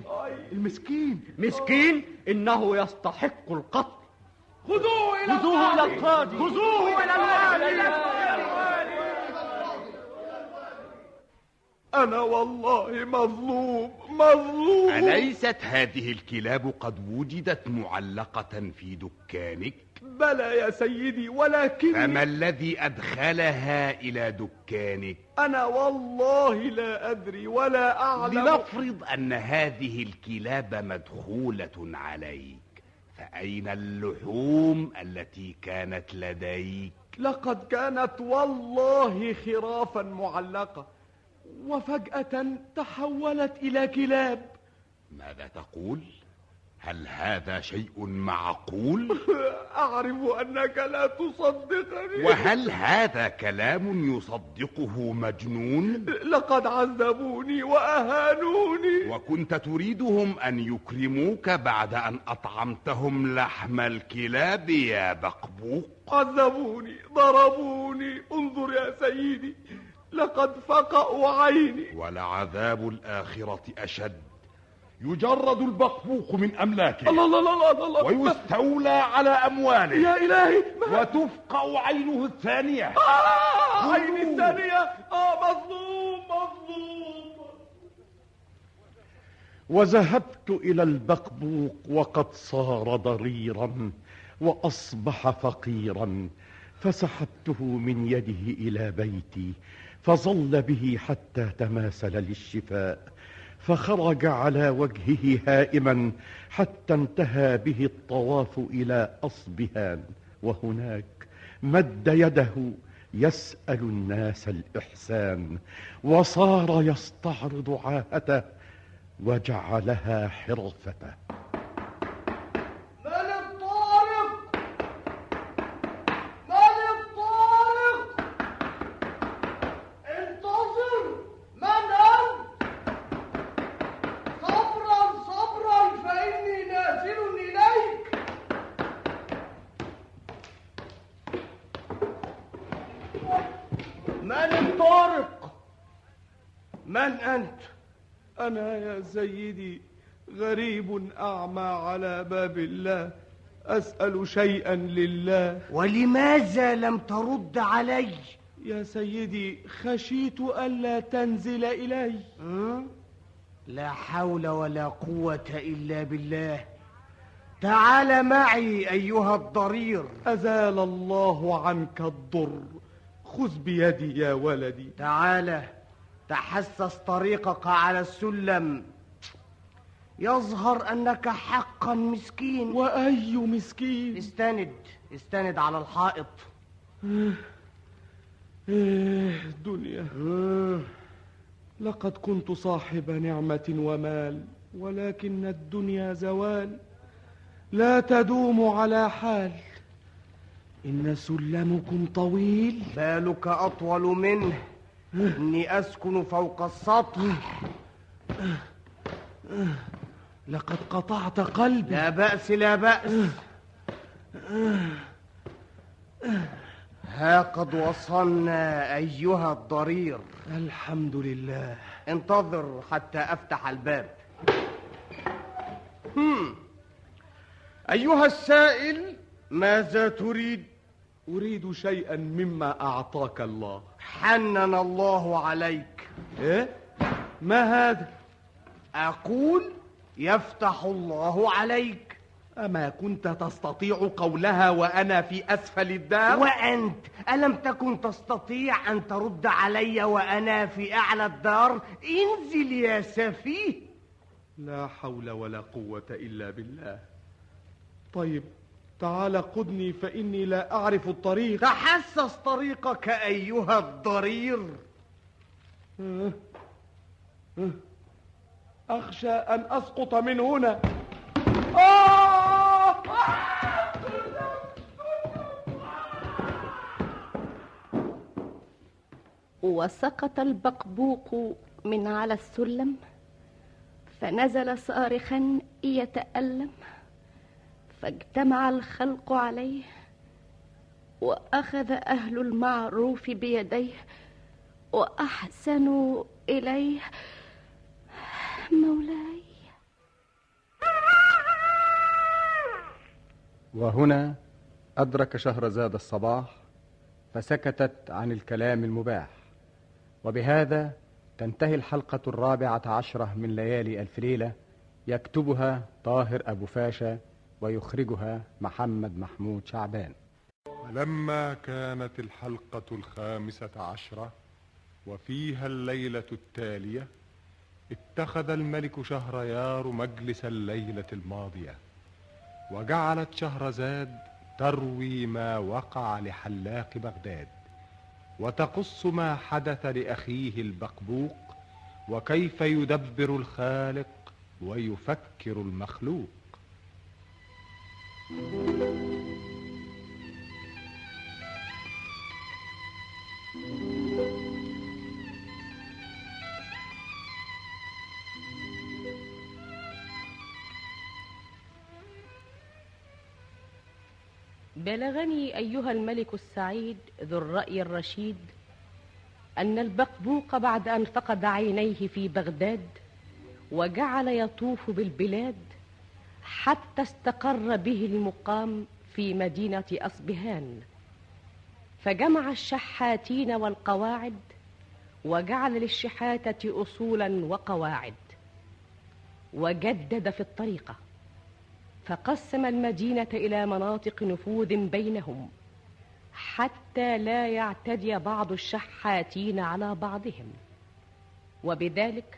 المسكين. إنه يستحق القتل. خذوه إلى القاضي. خذوه إلى الوالي. أنا والله مظلوم. أليست هذه الكلاب قد وجدت معلقة في دكانك؟ بلى يا سيدي، ولكن فما الذي أدخلها إلى دكانك؟ أنا والله لا أدري ولا أعلم. لنفرض أن هذه الكلاب مدخولة عليك، فأين اللحوم التي كانت لديك؟ لقد كانت والله خرافا معلقة، وفجأة تحولت إلى كلاب. ماذا تقول؟ هل هذا شيء معقول؟ أعرف أنك لا تصدقني. وهل هذا كلام يصدقه مجنون؟ لقد عذبوني وأهانوني. وكنت تريدهم أن يكرموك بعد أن أطعمتهم لحم الكلاب يا بقبوق؟ عذبوني، ضربوني. انظر يا سيدي، لقد فقأوا عيني. ولعذاب الآخرة أشد. يجرد البقبوق من أملاكه، الله الله الله الله، ويستولى على أمواله. يا إلهي، وتفقأ عينه الثانية. عيني الثانية. مظلوم مظلوم. وذهبت إلى البقبوق وقد صار ضريرا وأصبح فقيرا، فسحبته من يده إلى بيتي، فظل به حتى تماثل للشفاء، فخرج على وجهه هائما حتى انتهى به الطواف إلى أصبهان، وهناك مد يده يسأل الناس الإحسان، وصار يستعرض عاهته وجعلها حرفته. من أنت؟ أنا يا سيدي غريب أعمى على باب الله، أسأل شيئا لله. ولماذا لم ترد علي؟ يا سيدي خشيت ألا تنزل إلي. لا حول ولا قوة إلا بالله. تعال معي أيها الضرير. أزال الله عنك الضر، خذ بيدي يا ولدي. تعال تحسس طريقك على السلم. يظهر أنك حقا مسكين. وأي مسكين؟ استند على الحائط. دنيا، لقد كنت صاحب نعمة ومال، ولكن الدنيا زوال، لا تدوم على حال. إن سلمكم طويل، بالك أطول منه. إني أسكن فوق السطح. لقد قطعت قلبي. لا بأس لا بأس. ها قد وصلنا أيها الضرير. الحمد لله. انتظر حتى أفتح الباب. أيها السائل، ماذا تريد؟ أريد شيئا مما أعطاك الله. حنن الله عليك. إيه؟ ما هذا؟ أقول يفتح الله عليك. أما كنت تستطيع قولها وأنا في أسفل الدار؟ وأنت ألم تكن تستطيع أن ترد علي وأنا في أعلى الدار؟ انزل يا سفيه. لا حول ولا قوة إلا بالله. طيب تعال قدني، فإني لا أعرف الطريق. تحسس طريقك أيها الضرير. أخشى أن أسقط من هنا. وسقط البقبوق من على السلم، فنزل صارخا يتألم، فاجتمع الخلق عليه، وأخذ أهل المعروف بيديه وأحسنوا إليه. مولاي. وهنا أدرك شهرزاد الصباح، فسكتت عن الكلام المباح. وبهذا تنتهي الحلقة 14 من ليالي ألف ليلة، يكتبها طاهر أبو فاشا، ويخرجها محمد محمود شعبان. ولما كانت الحلقة 15 وفيها الليلة التالية، اتخذ الملك شهريار مجلس الليلة الماضية، وجعلت شهرزاد تروي ما وقع لحلاق بغداد، وتقص ما حدث لأخيه البقبوق، وكيف يدبر الخالق ويفكر المخلوق. بلغني أيها الملك السعيد ذو الرأي الرشيد أن البقبوق بعد أن فقد عينيه في بغداد وجعل يطوف بالبلاد حتى استقر به المقام في مدينة أصبهان، فجمع الشحاتين والقواعد وجعل للشحاتة أصولا وقواعد، وجدد في الطريقة، فقسم المدينة إلى مناطق نفوذ بينهم حتى لا يعتدي بعض الشحاتين على بعضهم، وبذلك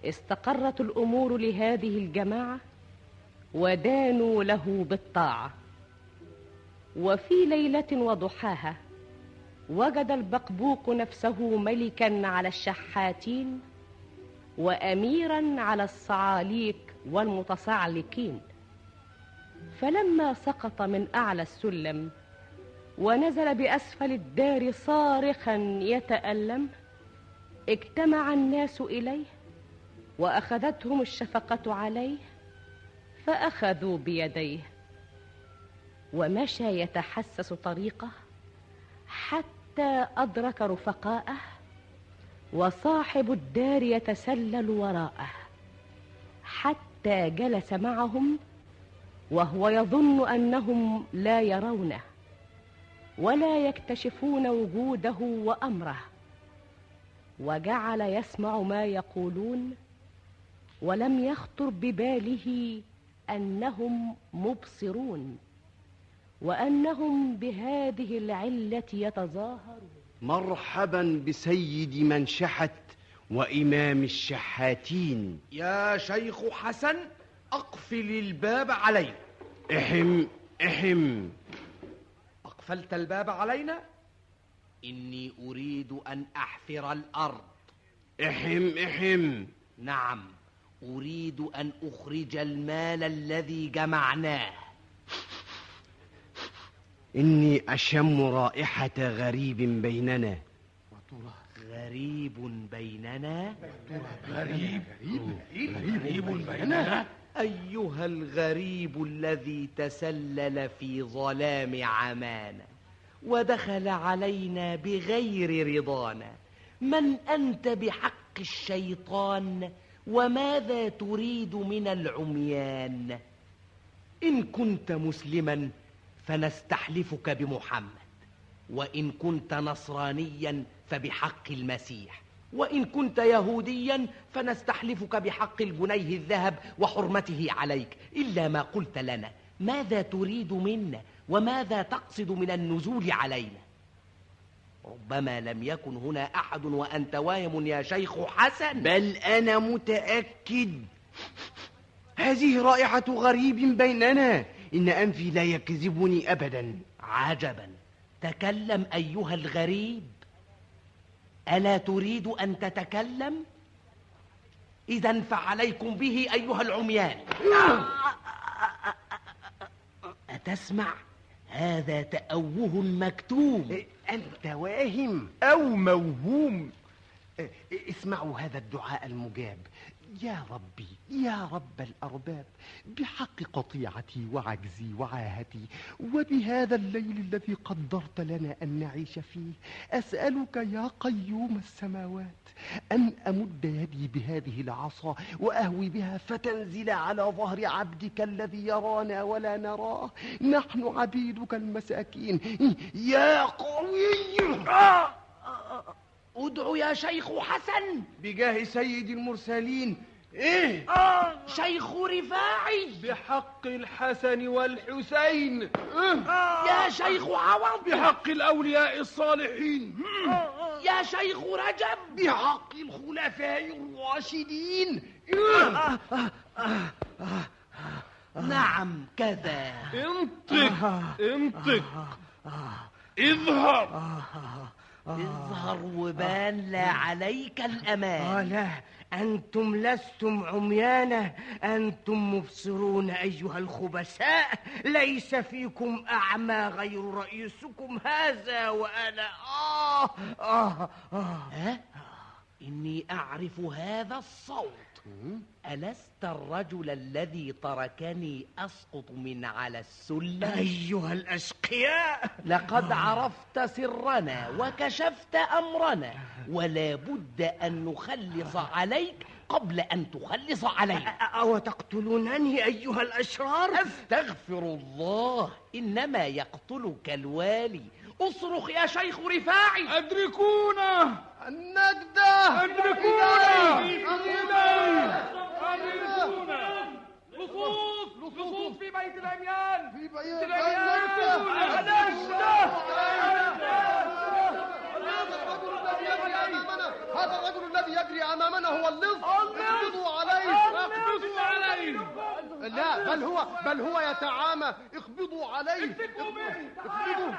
استقرت الأمور لهذه الجماعة ودانوا له بالطاعة. وفي ليلة وضحاها وجد البقبوق نفسه ملكا على الشحاتين وأميرا على الصعاليك والمتصعلكين، فلما سقط من أعلى السلم ونزل بأسفل الدار صارخا يتألم، اجتمع الناس إليه وأخذتهم الشفقة عليه، فأخذوا بيديه ومشى يتحسس طريقه حتى أدرك رفقاءه، وصاحب الدار يتسلل وراءه حتى جلس معهم وهو يظن أنهم لا يرونه ولا يكتشفون وجوده وأمره، وجعل يسمع ما يقولون ولم يخطر بباله أنهم مبصرون وأنهم بهذه العلة يتظاهرون. مرحبا بسيد من شحت وإمام الشحاتين. يا شيخ حسن، أقفل الباب علينا. احم. أقفلت الباب علينا؟ إني أريد أن أحفر الأرض. احم. نعم، أريد أن أخرج المال الذي جمعناه. إني أشم رائحة غريب بيننا. غريب بيننا؟ غريب بيننا؟ أيها الغريب الذي تسلل في ظلام عمانا ودخل علينا بغير رضانا، من أنت بحق الشيطان؟ وماذا تريد من العميان؟ إن كنت مسلما فنستحلفك بمحمد، وإن كنت نصرانيا فبحق المسيح، وإن كنت يهوديا فنستحلفك بحق الجنيه الذهب وحرمته عليك، إلا ما قلت لنا. ماذا تريد منا وماذا تقصد من النزول علينا؟ ربما لم يكن هنا أحد وأنت واهم يا شيخ حسن. بل أنا متأكد. هذه رائحة غريب بيننا، إن أنفي لا يكذبني أبدا. عجبا، تكلم أيها الغريب. ألا تريد أن تتكلم؟ إذن فعليكم به أيها العميان. أتسمع؟ هذا تأوه مكتوب. أنت واهم أو موهوم. اسمعوا هذا الدعاء المجاب: يا ربي يا رب الأرباب، بحق قطيعتي وعجزي وعاهتي، وبهذا الليل الذي قدرت لنا أن نعيش فيه، أسألك يا قيوم السماوات أن أمد يدي بهذه العصا وأهوي بها فتنزل على ظهر عبدك الذي يرانا ولا نراه، نحن عبيدك المساكين يا قوي. ادعو يا شيخ حسن بجاه سيد المرسلين ايه؟ شيخ رفاعي بحق الحسن والحسين. يا شيخ عوض بحق الأولياء الصالحين. يا شيخ رجب بحق الخلفاء الراشدين. نعم كذا. انطق اظهر. اظهر وبان لا عليك الأمان. لا، أنتم لستم عميانة، أنتم مبصرون أيها الخبثاء. ليس فيكم أعمى غير رئيسكم هذا، وأنا إني أعرف هذا الصوت. ألست الرجل الذي تركني أسقط من على السلم؟ أيها الأشقياء، لقد عرفت سرنا وكشفت أمرنا، ولا بد أن نخلص عليك قبل أن تخلص علينا. أو تقتلونني أيها الأشرار؟ أستغفر الله، إنما يقتلك الوالي. اصرخ يا شيخ رفاعي. أدركونا النجدة، أدركونا. لصوص في بيت العميان، في بيت هذا الرجل الذي يجري أمامنا هو اللص. اقبضوا عليه. اقبضوا عليه. لا، بل هو يتعامى. اقبضوا عليه. اقبضوا.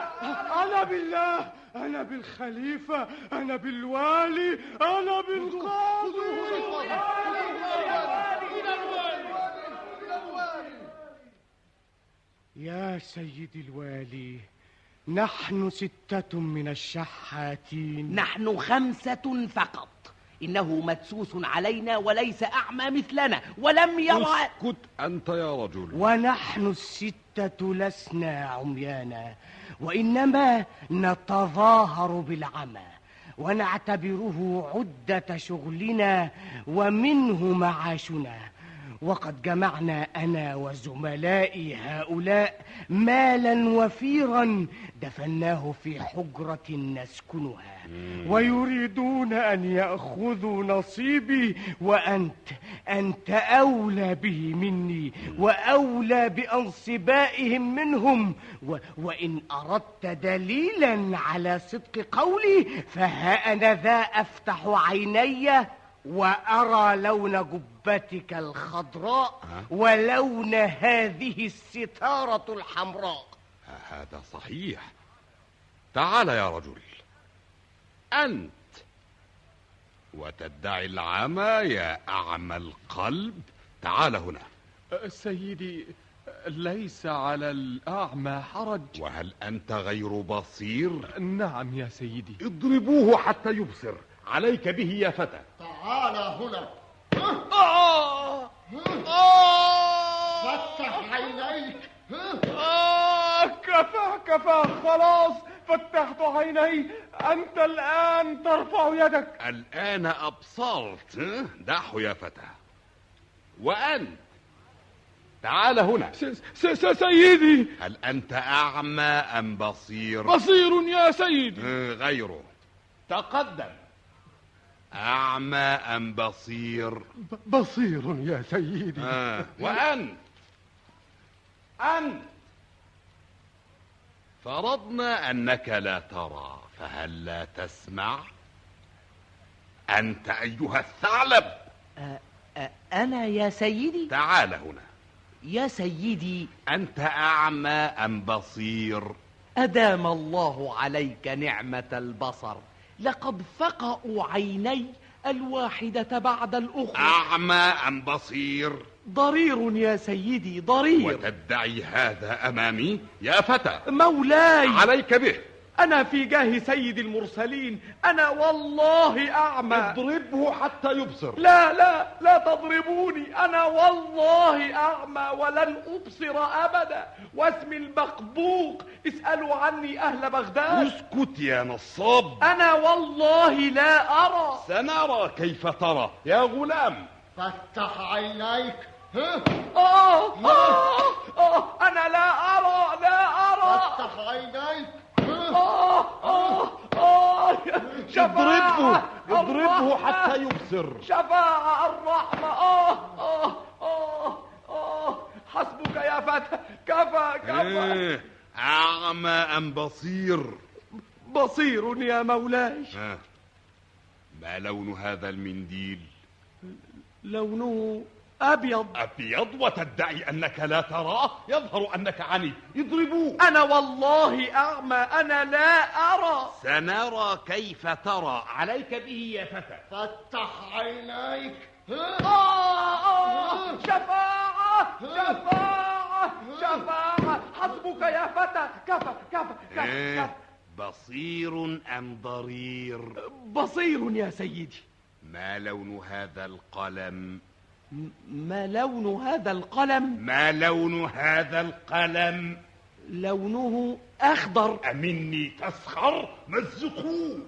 أنا بالله، أنا بالخليفة، أنا بالوالي، أنا بالقاضي. يا سيدي الوالي، نحن 6 من الشحاتين. نحن 5 فقط. إنه مدسوس علينا وليس أعمى مثلنا، ولم يرى. اسكت أنت يا رجل. ونحن 6 لسنا عميانا، وإنما نتظاهر بالعمى ونعتبره عدة شغلنا ومنه معاشنا. وقد جمعنا أنا وزملائي هؤلاء مالا وفيرا دفناه في حجرة نسكنها، ويريدون أن يأخذوا نصيبي، وأنت أولى به مني وأولى بأنصبائهم منهم. وإن أردت دليلا على صدق قولي فها أنا ذا أفتح عيني وأرى لون جبتك الخضراء ولون هذه الستارة الحمراء. هذا صحيح. تعال يا رجل، أنت وتدعي العمى يا أعمى القلب. تعال هنا. سيدي، ليس على الأعمى حرج. وهل أنت غير بصير؟ نعم يا سيدي. اضربوه حتى يبصر. عليك به يا فتى. تعال هنا. فتح عينيك. كفى خلاص، فتحت عيني. أنت الآن ترفع يدك. الآن أبصرت. دعه يا فتى. وأنت تعال هنا. سيدي، هل أنت أعمى أم بصير؟ بصير يا سيدي. غيره. تقدم. أعمى أم بصير؟ بصير يا سيدي. وأنت فرضنا أنك لا ترى، فهل لا تسمع؟ أنت أيها الثعلب. أنا يا سيدي. تعال هنا. يا سيدي، أنت أعمى أم بصير؟ أدام الله عليك نعمة البصر. لقد فقأوا عيني الواحدة بعد الأخرى. أعمى أم بصير؟ ضرير يا سيدي، ضرير. وتدعي هذا أمامي يا فتى؟ مولاي، عليك به. أنا في جاه سيد المرسلين، أنا والله أعمى. اضربه حتى يبصر. لا تضربوني، أنا والله أعمى ولن أبصر أبدا، واسمي البقبوق، اسألوا عني أهل بغداد. اسكت يا نصاب. أنا والله لا أرى. سنرى كيف ترى يا غلام. فتح عينيك. أنا لا أرى. فتح عينيك. شفاعة اضربه حتى يبصر. شفاعة الرحمة. حسبك يا فتى. كفى. أعمى أم بصير؟ بصير يا مولاي. ما لون هذا المنديل؟ لونه أبيض. أبيض وتدعي أنك لا تراه؟ يظهر أنك عني. اضربوه. أنا والله أعمى، أنا لا أرى. سنرى كيف ترى. عليك به يا فتى. فتح عينيك. شفاعة شفاعة شفاعة. حسبك يا فتى. كفى. بصير أم ضرير؟ بصير يا سيدي. ما لون هذا القلم؟ ما لون هذا القلم؟ ما لون هذا القلم؟ لونه أخضر. أمني تسخر؟ مزقوه.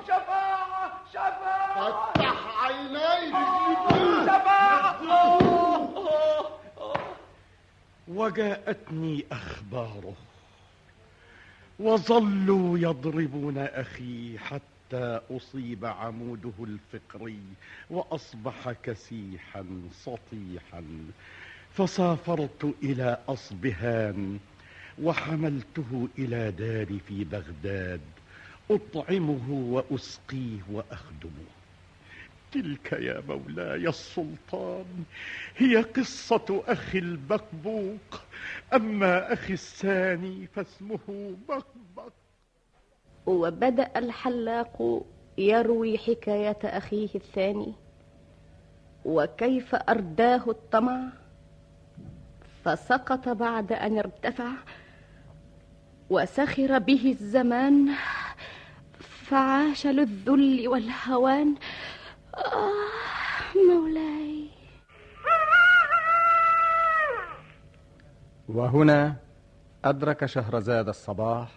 شفاعة شفاعة. فتح عينيك. شفاعة. وجاءتني أخباره وظلوا يضربون أخي حتى أصيب عموده الفقري وأصبح كسيحا سطيحا، فسافرت إلى أصبهان وحملته إلى داري في بغداد أطعمه وأسقيه وأخدمه. تلك يا مولاي السلطان هي قصة أخي البقبوق. أما أخي الثاني فاسمه بقبق. وبدأ الحلاق يروي حكاية أخيه الثاني وكيف أرداه الطمع، فسقط بعد أن ارتفع، وسخر به الزمان، فعاش للذل والهوان. مولاي. وهنا أدرك شهرزاد الصباح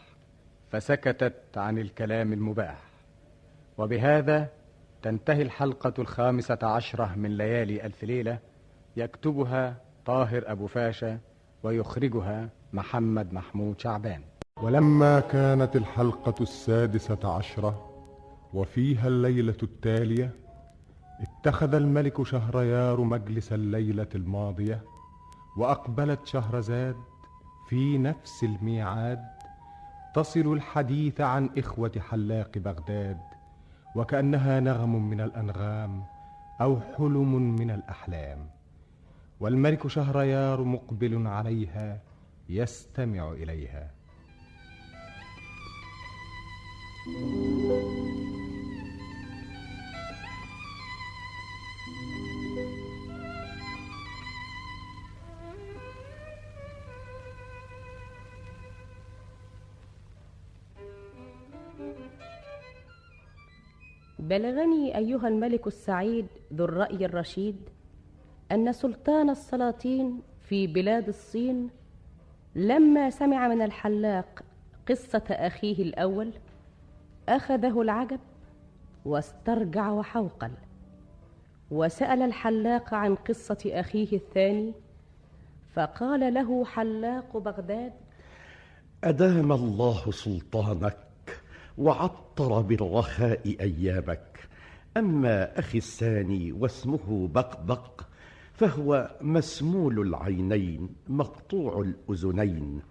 فسكتت عن الكلام المباح. وبهذا تنتهي الحلقة 15 من ليالي ألف ليلة، يكتبها طاهر أبو فاشا ويخرجها محمد محمود شعبان. ولما كانت الحلقة 16 وفيها الليلة التالية، اتخذ الملك شهريار مجلس الليلة الماضية، وأقبلت شهرزاد في نفس الميعاد تصل الحديث عن إخوة حلاق بغداد، وكأنها نغم من الأنغام أو حلم من الأحلام، والملك شهريار مقبل عليها يستمع إليها. بلغني أيها الملك السعيد ذو الرأي الرشيد أن سلطان السلاطين في بلاد الصين لما سمع من الحلاق قصة أخيه الأول أخذه العجب واسترجع وحوقل، وسأل الحلاق عن قصة أخيه الثاني، فقال له حلاق بغداد: أدام الله سلطانك وعطر بالرخاء أيامك. أما أخي الثاني واسمه بقبق فهو مسمول العينين مقطوع الأذنين،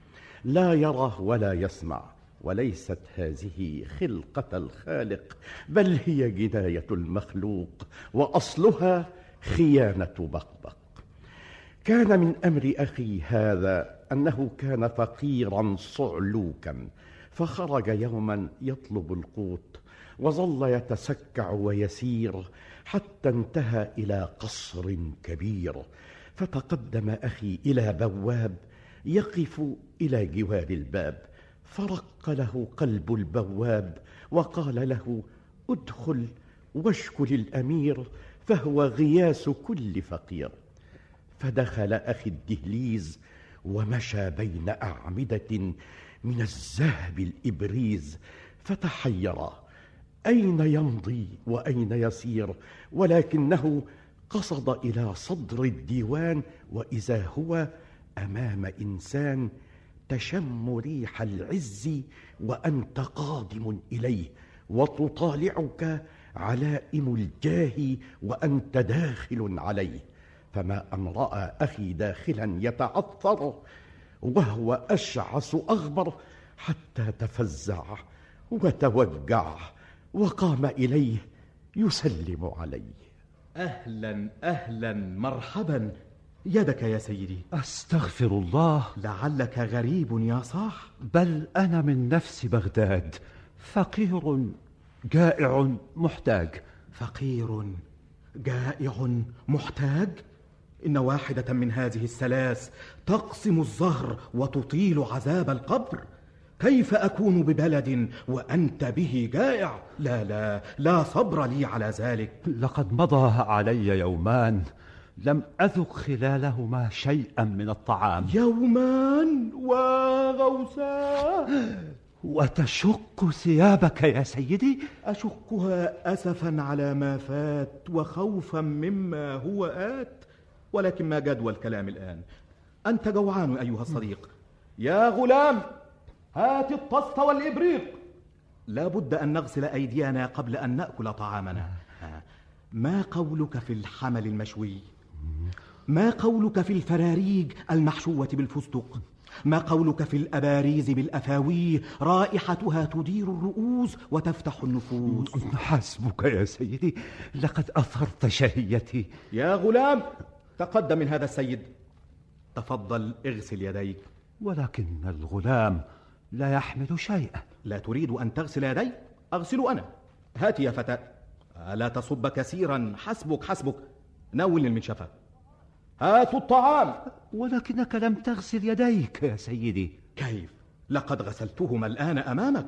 لا يرى ولا يسمع، وليست هذه خلقة الخالق بل هي جناية المخلوق، وأصلها خيانة بقبق. كان من أمر أخي هذا أنه كان فقيرا صعلوكا، فخرج يوما يطلب القوت، وظل يتسكع ويسير حتى انتهى إلى قصر كبير، فتقدم أخي إلى بواب يقف إلى جوار الباب، فرق له قلب البواب وقال له: ادخل واشكل الأمير فهو غياث كل فقير. فدخل أخي الدهليز ومشى بين أعمدة من الذهب الإبريز، فتحيرا أين يمضي وأين يسير، ولكنه قصد إلى صدر الديوان، وإذا هو أمام إنسان تشم ريح العز وأنت قادم إليه، وتطالعك علائم الجاه وأنت داخل عليه. فما أن رأى أخي داخلا يتعثر وهو أشعث أغبر حتى تفزع وتوجع وقام إليه يسلم عليه. أهلا أهلا مرحبا، يدك يا سيدي. أستغفر الله. لعلك غريب يا صاح. بل أنا من نفس بغداد، فقير جائع محتاج. فقير جائع محتاج؟ إن واحدة من هذه الثلاث تقسم الظهر وتطيل عذاب القبر. كيف أكون ببلد وأنت به جائع؟ لا لا لا صبر لي على ذلك. لقد مضى علي يومان لم أذق خلالهما شيئا من الطعام. يومان وغوثا. وتشق ثيابك يا سيدي؟ أشقها أسفا على ما فات وخوفا مما هو آت، ولكن ما جدوى الكلام الآن. أنت جوعان أيها الصديق. يا غلام، هات الطست والإبريق. لا بد أن نغسل أيدينا قبل أن نأكل طعامنا. ما قولك في الحمل المشوي؟ ما قولك في الفراريج المحشوة بالفستق؟ ما قولك في الأباريز بالأفاويه رائحتها تدير الرؤوس وتفتح النفوس؟ حسبك يا سيدي، لقد أثرت شهيتي. يا غلام، تقدم من هذا السيد. تفضل اغسل يديك. ولكن الغلام لا يحمل شيئا. لا تريد أن تغسل يديك؟ أغسل أنا. هات يا فتى. لا تصب كثيرا، حسبك حسبك. ناول المنشفة. هاتوا الطعام. ولكنك لم تغسل يديك يا سيدي. كيف؟ لقد غسلتهما الآن أمامك.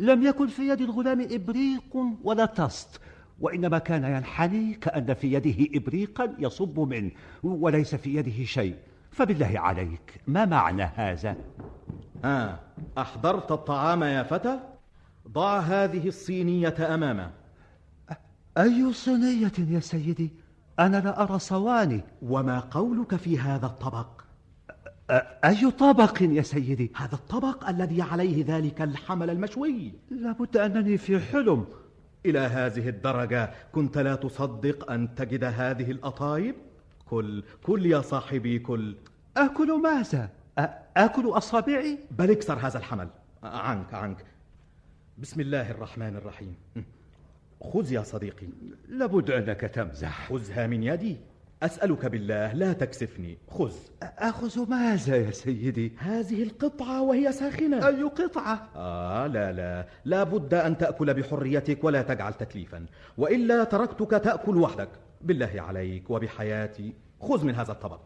لم يكن في يد الغلام إبريق ولا طست، وإنما كان ينحني كأن في يده إبريقا يصب منه وليس في يده شيء. فبالله عليك، ما معنى هذا؟ أحضرت الطعام يا فتى؟ ضع هذه الصينية أمامه. أي صينية يا سيدي؟ أنا لا أرى صواني. وما قولك في هذا الطبق؟ أي طبق يا سيدي؟ هذا الطبق الذي عليه ذلك الحمل المشوي. لابد أنني في حلم. إلى هذه الدرجة كنت لا تصدق أن تجد هذه الأطايب؟ كل يا صاحبي كل. أكل ماذا؟ أكل أصابعي؟ بل اكسر هذا الحمل. عنك. بسم الله الرحمن الرحيم. خذ يا صديقي. لابد أنك تمزح. خذها من يدي. أسألك بالله لا تكسفني. خذ. أخذ ماذا يا سيدي؟ هذه القطعة وهي ساخنة. أي قطعة؟ لا بد أن تأكل بحريتك ولا تجعل تكليفا، وإلا تركتك تأكل وحدك. بالله عليك وبحياتي، خذ من هذا الطبق.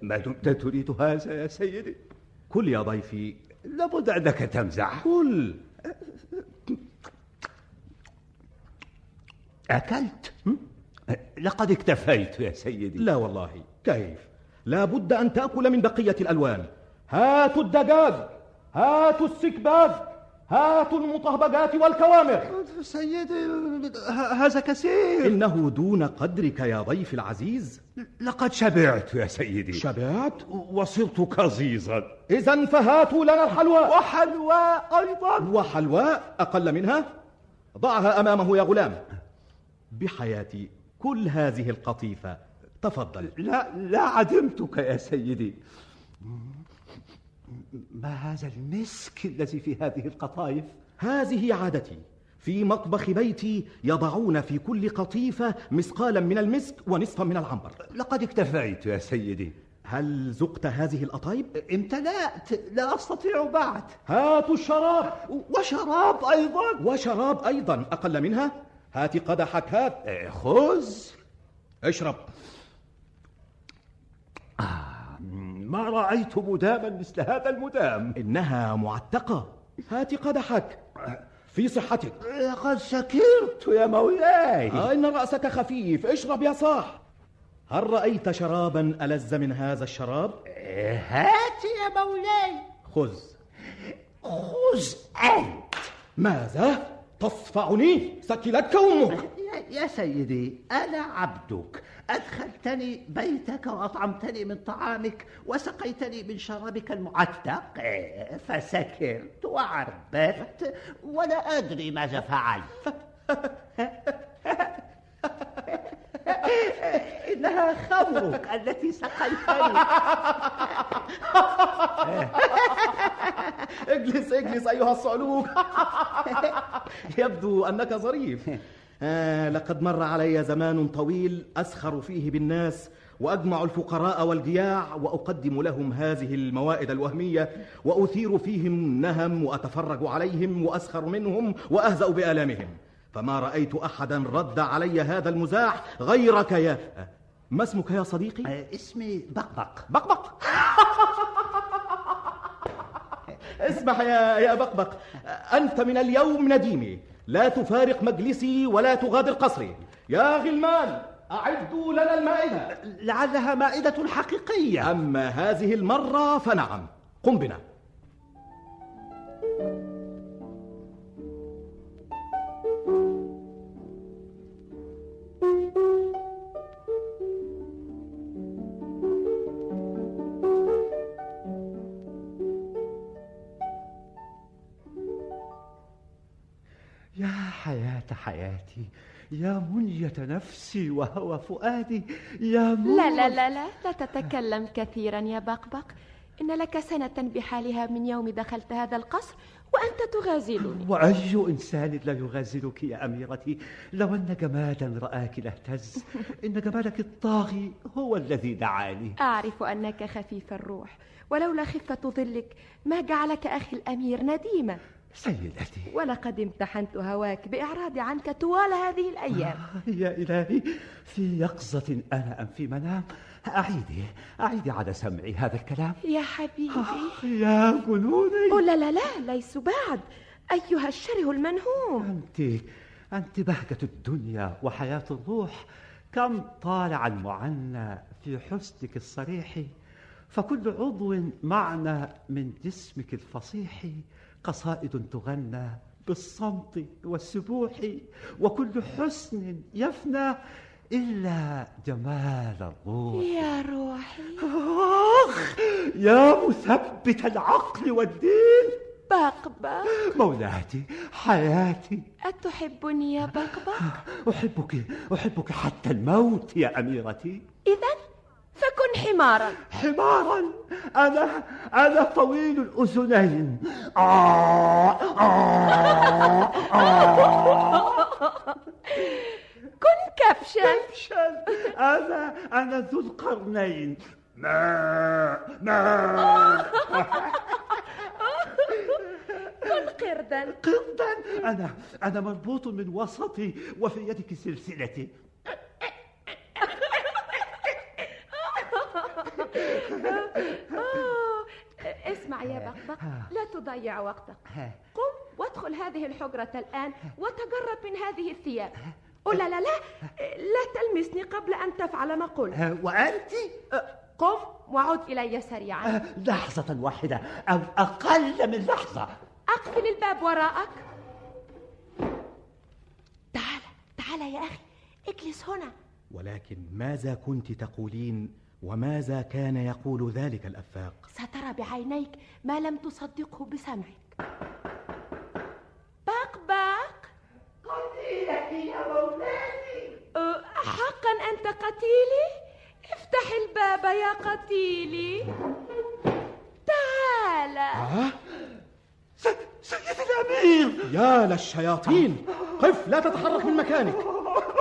ما دمت تريد هذا يا سيدي. كل يا ضيفي. لابد أنك تمزح. كل. أكلت؟ لقد اكتفيت يا سيدي. لا والله. كيف؟ لا بد أن تأكل من بقية الألوان. هاتوا الدجاج، هاتوا السكباج، هاتوا المطهبجات والكوامر. سيدي، هذا كثير. إنه دون قدرك يا ضيف العزيز. لقد شبعت يا سيدي. شبعت؟ وصرت كظيظا. إذن فهاتوا لنا الحلوى. وحلوى أيضا. وحلوى أقل منها. ضعها أمامه يا غلام. بحياتي، كل هذه القطيفة. تفضل. لا عدمتك يا سيدي. ما هذا المسك الذي في هذه القطايف؟ هذه عادتي. في مطبخ بيتي يضعون في كل قطيفة مثقالا من المسك ونصفا من العنبر. لقد اكتفيت يا سيدي. هل ذقت هذه القطايف؟ امتلأت، لا أستطيع بعد. هاتوا الشراب. وشراب أيضا أقل منها. هات قدحك. هات. خذ. اشرب. ما رأيت مداما مثل هذا المدام. إنها معتقة. هات قدحك. في صحتك. لقد سكرت يا مولاي. إن رأسك خفيف. اشرب يا صاح. هل رأيت شرابا ألذ من هذا الشراب؟ هات يا مولاي. خذ أنت. ماذا؟ تصفعني؟ سكلتك أمك. يا سيدي أنا عبدك، أدخلتني بيتك وأطعمتني من طعامك وسقيتني من شرابك المعتق، فسكرت وعربت ولا أدري ماذا فعلت. إنها خمرك التي سقيتني. اجلس اجلس أيها الصعلوك. يبدو أنك ظريف. لقد مر علي زمان طويل أسخر فيه بالناس وأجمع الفقراء والجياع وأقدم لهم هذه الموائد الوهمية وأثير فيهم نهم وأتفرج عليهم وأسخر منهم وأهزأ بآلامهم، فما رأيت أحدا رد علي هذا المزاح غيرك يا... ما اسمك يا صديقي؟ اسمي بقبق. بقبق؟ اسمح يا بقبق، أنت من اليوم نديمي، لا تفارق مجلسي ولا تغادر قصري. يا غلمان أعدوا لنا المائدة. لعلها مائدة حقيقية. أما هذه المرة فنعم، قم بنا. يا حياة حياتي، يا منية نفسي وهوى فؤادي، يا لا لا لا لا لا تتكلم كثيرا يا بقبق، إن لك سنة بحالها من يوم دخلت هذا القصر وأنت تغازلني. وأي إنسان لا يغازلك يا أميرتي؟ لو أن جمالا رآك لاهتز. إن جمالك الطاغي هو الذي دعاني. أعرف أنك خفيف الروح، ولولا خفة ظلك ما جعلك أخي الأمير نديما. سيدتي، ولقد امتحنت هواك بإعراضي عنك طوال هذه الأيام. يا إلهي، في يقظة أنا أم في منام؟ أعيدي على سمعي هذا الكلام. يا حبيبي، يا جنوني. لا لا لا، ليس بعد أيها الشره المنهوم. أنت بهجة الدنيا وحياة الروح. كم طالع المعنى في حسنك الصريح، فكل عضو معنى من جسمك الفصيح، قصائد تغنى بالصمت والسبوح، وكل حسن يفنى إلا جمال الروح. يا روحي، يا مثبت العقل والدين. بقبق مولاتي، حياتي، أتحبني يا بقبق؟ أحبك حتى الموت يا أميرتي. إذن فكن حمارا. حمارا؟ أنا طويل الأذنين. كن كبشا. أنا ذو القرنين. كن قردا. أنا مربوط من وسطي وفي يدك سلسلتي. اسمع يا بقبق، لا تضيع وقتك. قم وادخل هذه الحجرة الآن وتجرب من هذه الثياب. لا لا لا، لا تلمسني قبل أن تفعل ما قلت. وأنت؟ قم وعد إلي سريعا. لحظة واحدة أو أقل من لحظة. أقفل الباب وراءك. تعال يا أخي، اجلس هنا. ولكن ماذا كنت تقولين وماذا كان يقول ذلك الأفاق؟ سترى بعينيك ما لم تصدقه بسمعك. بقبق، قتيلك يا مولاتي. حقا أنت قتيلي؟ افتح الباب يا قتيلي. تعال. سيد الأمير. يا للشياطين، قف، لا تتحرك من مكانك.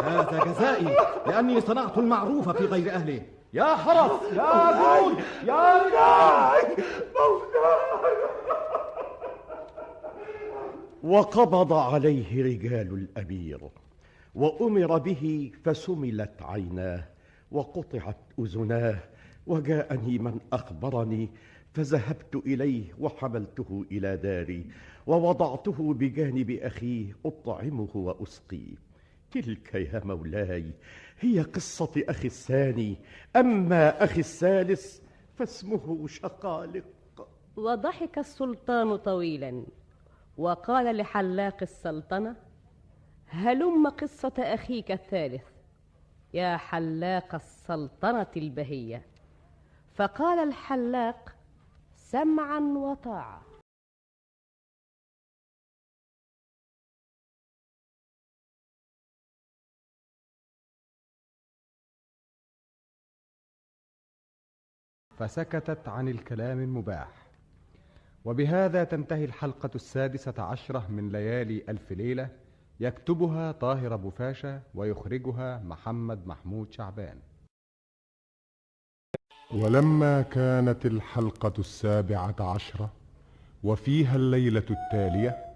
هذا جزائي لأني صنعت المعروف في غير أهله. يا حرس، يا جنود، يا رجال. وقبض عليه رجال الأمير وأمر به، فسملت عيناه وقطعت أذناه، وجاءني من أخبرني، فذهبت إليه وحملته إلى داري ووضعته بجانب أخيه أطعمه وأسقيه. تلك يا مولاي هي قصة أخي الثاني، أما أخي الثالث فاسمه شقالق. وضحك السلطان طويلا وقال لحلاق السلطنة: هلم قصة أخيك الثالث يا حلاق السلطنة البهية. فقال الحلاق: سمعا وطاعة. فسكتت عن الكلام المباح. وبهذا تنتهي الحلقة 16 من ليالي ألف ليلة، يكتبها طاهر أبو فاشا ويخرجها محمد محمود شعبان. ولما كانت الحلقة 17 وفيها الليلة التالية،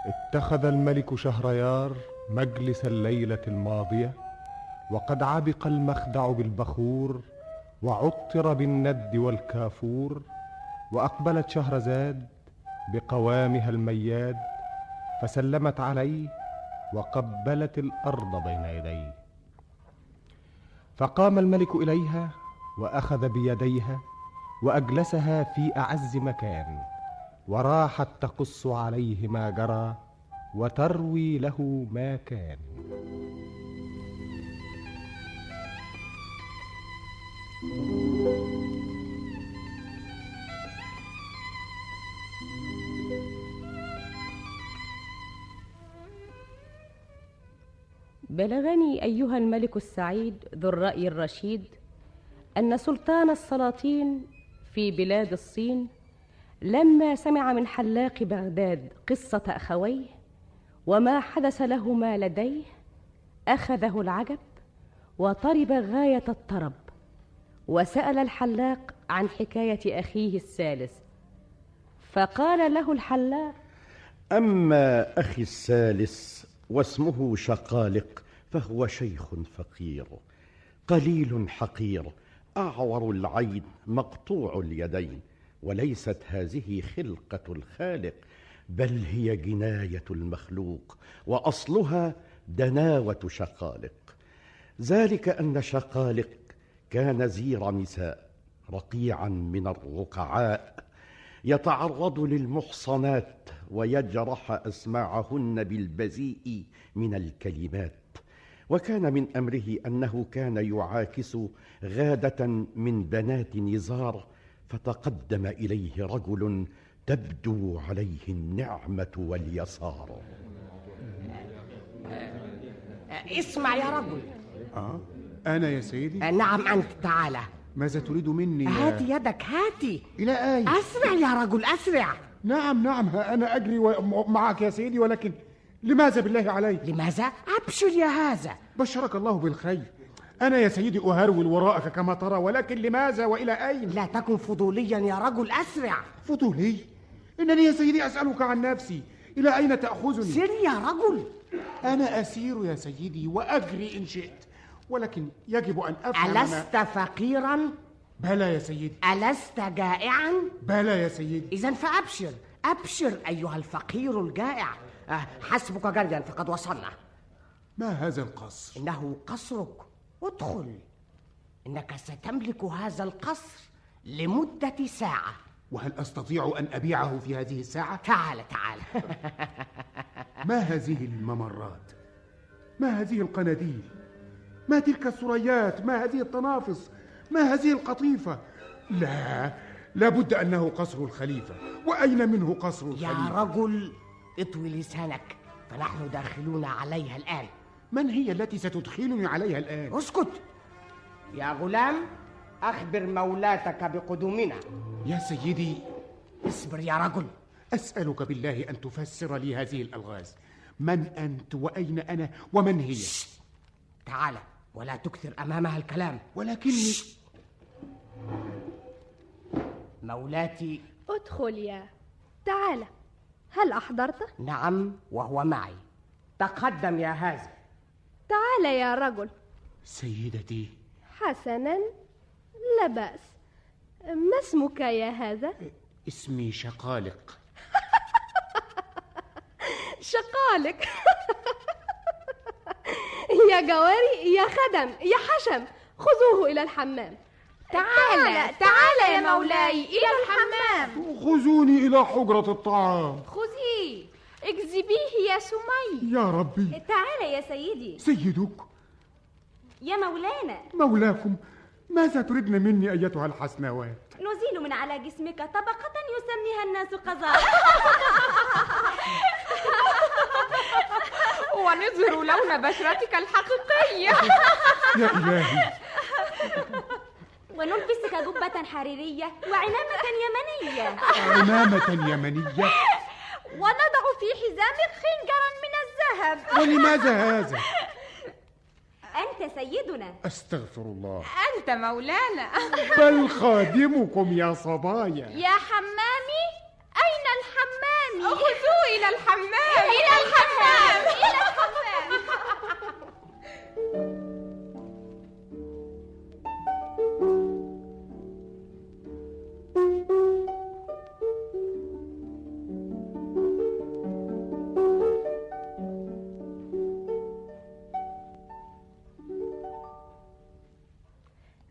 اتخذ الملك شهريار مجلس الليلة الماضية، وقد عبق المخدع بالبخور وعطر بالند والكافور، وأقبلت شهرزاد بقوامها المياد، فسلمت عليه وقبلت الأرض بين يديه. فقام الملك إليها وأخذ بيديها وأجلسها في أعز مكان، وراحت تقص عليه ما جرى وتروي له ما كان. بلغني أيها الملك السعيد ذو الرأي الرشيد أن سلطان السلاطين في بلاد الصين لما سمع من حلاق بغداد قصة أخويه وما حدث لهما لديه أخذه العجب وطرب غاية الطرب، وسأل الحلاق عن حكاية أخيه الثالث. فقال له الحلاق: أما أخي الثالث واسمه شقالق فهو شيخ فقير قليل حقير أعور العين مقطوع اليدين، وليست هذه خلقة الخالق بل هي جناية المخلوق، وأصلها دناوة شقالق. ذلك أن شقالق كان زير نساء رقيعا من الرقعاء، يتعرض للمحصنات ويجرح أسماعهن بالبذيء من الكلمات. وكان من أمره أنه كان يعاكس غادة من بنات نزار، فتقدم إليه رجل تبدو عليه النعمة واليسار. اسمع يا رجل. أنا يا سيدي؟ نعم أنت، تعالى. ماذا تريد مني؟ هات يدك، هاتي. إلى أين؟ أسرع يا رجل، أسرع. نعم أنا أجري معك يا سيدي، ولكن لماذا بالله عليك؟ لماذا؟ أبشر يا هذا. بشرك الله بالخير. أنا يا سيدي أهرول وراءك كما ترى، ولكن لماذا وإلى أين؟ لا تكن فضوليا يا رجل، أسرع. فضولي؟ إنني يا سيدي أسألك عن نفسي، إلى أين تأخذني؟ سر يا رجل. أنا أسير يا سيدي وأجري إن شئت، ولكن يجب أن أفهم. ألست فقيرا؟ بلى يا سيدي. ألست جائعا؟ بلى يا سيدي. إذن فأبشر، أبشر أيها الفقير الجائع. حسبك جريا فقد وصلنا. ما هذا القصر؟ إنه قصرك، ادخل. إنك ستملك هذا القصر لمدة ساعة. وهل أستطيع أن أبيعه في هذه الساعة؟ تعال. ما هذه الممرات؟ ما هذه القناديل؟ ما تلك الثريات؟ ما هذه التنافس؟ ما هذه القطيفة؟ لا بد أنه قصر الخليفة. وأين منه قصر الخليفة؟ يا رجل اطوي لسانك، فنحن داخلون عليها الآن. من هي التي ستدخلني عليها الآن؟ اسكت يا غلام، أخبر مولاتك بقدومنا. يا سيدي. اصبر يا رجل. أسألك بالله أن تفسر لي هذه الألغاز. من أنت وأين أنا ومن هي؟ تعال ولا تكثر أمامها الكلام. ولكني مولاتي. ادخل يا. تعال، هل أحضرته؟ نعم، وهو معي. تقدم يا هذا. تعال يا رجل. سيدتي. حسنا، لا بأس. ما اسمك يا هذا؟ اسمي شقالق. شقالق. يا جواري، يا خدم، يا حشم، خذوه إلى الحمام. تعال يا مولاي إلى الحمام. خذوني إلى حجرة الطعام. خذيه اجذبيه يا سمي. يا ربي. تعال يا سيدي. سيدك. يا مولانا. مولاكم، ماذا تردن مني أيتها الحسنوات؟ نزيل من على جسمك طبقة يسميها الناس قذارة. ونظهر لون بشرتك الحقيقية. يا إلهي. ونلبسك جبة حريرية وعمامة يمنية. عمامة يمنية؟ ونضع في حزامك خنجرا من الذهب. ولماذا هذا؟ أنت سيدنا. أستغفر الله. أنت مولانا. بل خادمكم يا صبايا. يا حمامي، أين الحمام؟ خذوه إلى الحمام. إلى الحمام. إلى الحمام.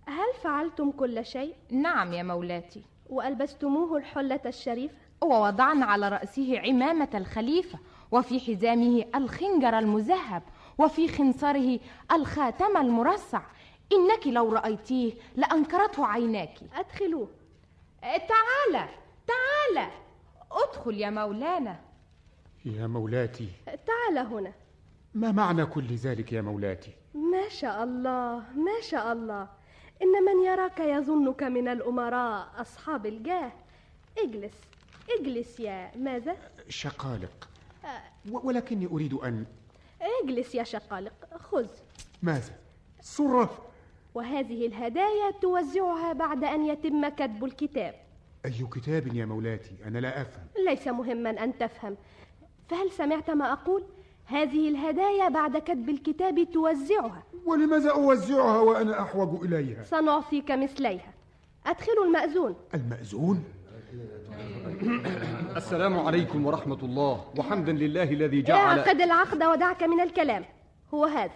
هل فعلتم كل شيء؟ نعم يا مولاتي. وألبستموه الحلة الشريفة؟ ووضعنا على رأسه عمامة الخليفة، وفي حزامه الخنجر المذهب، وفي خنصره الخاتم المرصع. إنك لو رأيتيه لأنكرته عيناك. أدخلوه. تعال تعال، ادخل يا مولانا. يا مولاتي. تعال هنا. ما معنى كل ذلك يا مولاتي؟ ما شاء الله ما شاء الله، إن من يراك يظنك من الأمراء أصحاب الجاه. اجلس اجلس يا ماذا؟ شقالق. ولكني أريد أن... اجلس يا شقالق. خذ. ماذا؟ صرة. وهذه الهدايا توزعها بعد أن يتم كتب الكتاب. أي كتاب يا مولاتي؟ أنا لا أفهم. ليس مهما أن تفهم، فهل سمعت ما أقول؟ هذه الهدايا بعد كتب الكتاب توزعها. ولماذا أوزعها وأنا أحوج إليها؟ سنعطيك مثليها. أدخلوا المأذون. المأذون؟ السلام عليكم ورحمة الله، وحمدا لله الذي جعل... اعقد العقد ودعك من الكلام. هو هذا.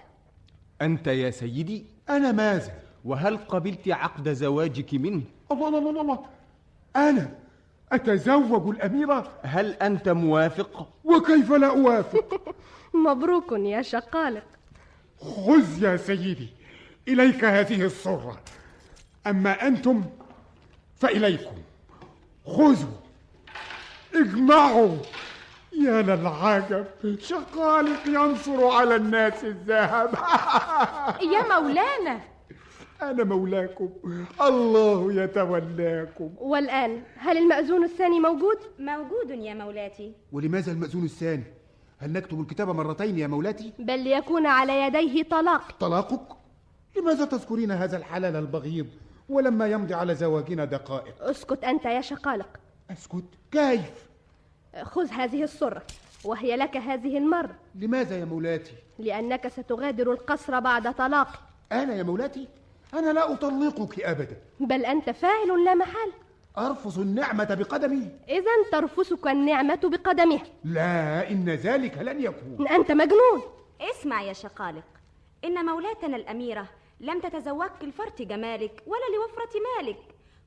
أنت يا سيدي؟ أنا ماذا؟ وهل قبلت عقد زواجك منه؟ الله الله الله الله، أنا أتزوج الأميرة؟ هل أنت موافق؟ وكيف لا أوافق؟ مبروك يا شقالق. خذ يا سيدي إليك هذه الصرة، أما أنتم فإليكم. خذوا اجمعوا. يا للعجب، شقالق ينصر على الناس الذهب. يا مولانا. أنا مولاكم، الله يتولاكم. والآن هل المأذون الثاني موجود؟ موجود يا مولاتي. ولماذا المأذون الثاني؟ هل نكتب الكتاب مرتين يا مولاتي؟ بل ليكون على يديه طلاق. طلاقك؟ لماذا تذكرين هذا الحلال البغيض ولما يمضي على زواجنا دقائق؟ اسكت أنت يا شقالق. أسكت؟ كيف؟ خذ هذه الصرة وهي لك هذه المرة. لماذا يا مولاتي؟ لأنك ستغادر القصر بعد طلاقي. أنا يا مولاتي؟ أنا لا أطلقك أبدا. بل أنت فاعل لا محال. أرفض النعمة بقدمي؟ إذن ترفسك النعمة بقدمها. لا، إن ذلك لن يكون. أنت مجنون. اسمع يا شقالق، إن مولاتنا الأميرة لم تتزوجك لفرط جمالك ولا لوفرة مالك.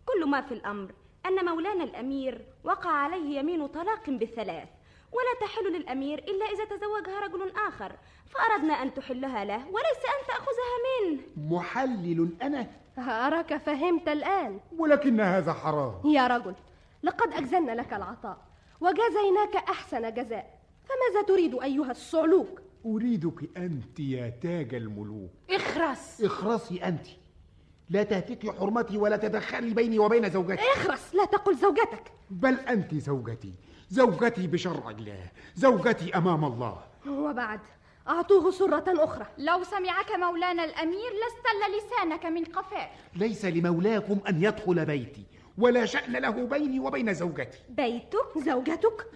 كل ما في الأمر أن مولانا الأمير وقع عليه يمين طلاق بالثلاث، ولا تحل للأمير إلا إذا تزوجها رجل آخر، فأردنا أن تحلها له وليس أن تأخذها منه. محلل أنا؟ أراك فهمت الآن. ولكن هذا حرام. يا رجل، لقد أجزلنا لك العطاء وجزيناك أحسن جزاء، فماذا تريد أيها الصعلوك؟ أريدك أنت يا تاج الملوك. اخرس. اخرسي أنت، لا تهتكي حرمتي ولا تدخلي بيني وبين زوجتي. اخرس، لا تقل زوجتك. بل أنت زوجتي، زوجتي بشرع الله، زوجتي أمام الله. وبعد أعطوه سرة أخرى. لو سمعك مولانا الأمير لاستل لسانك من قفاك. ليس لمولاكم أن يدخل بيتي، ولا شأن له بيني وبين زوجتي. بيتك؟ زوجتك؟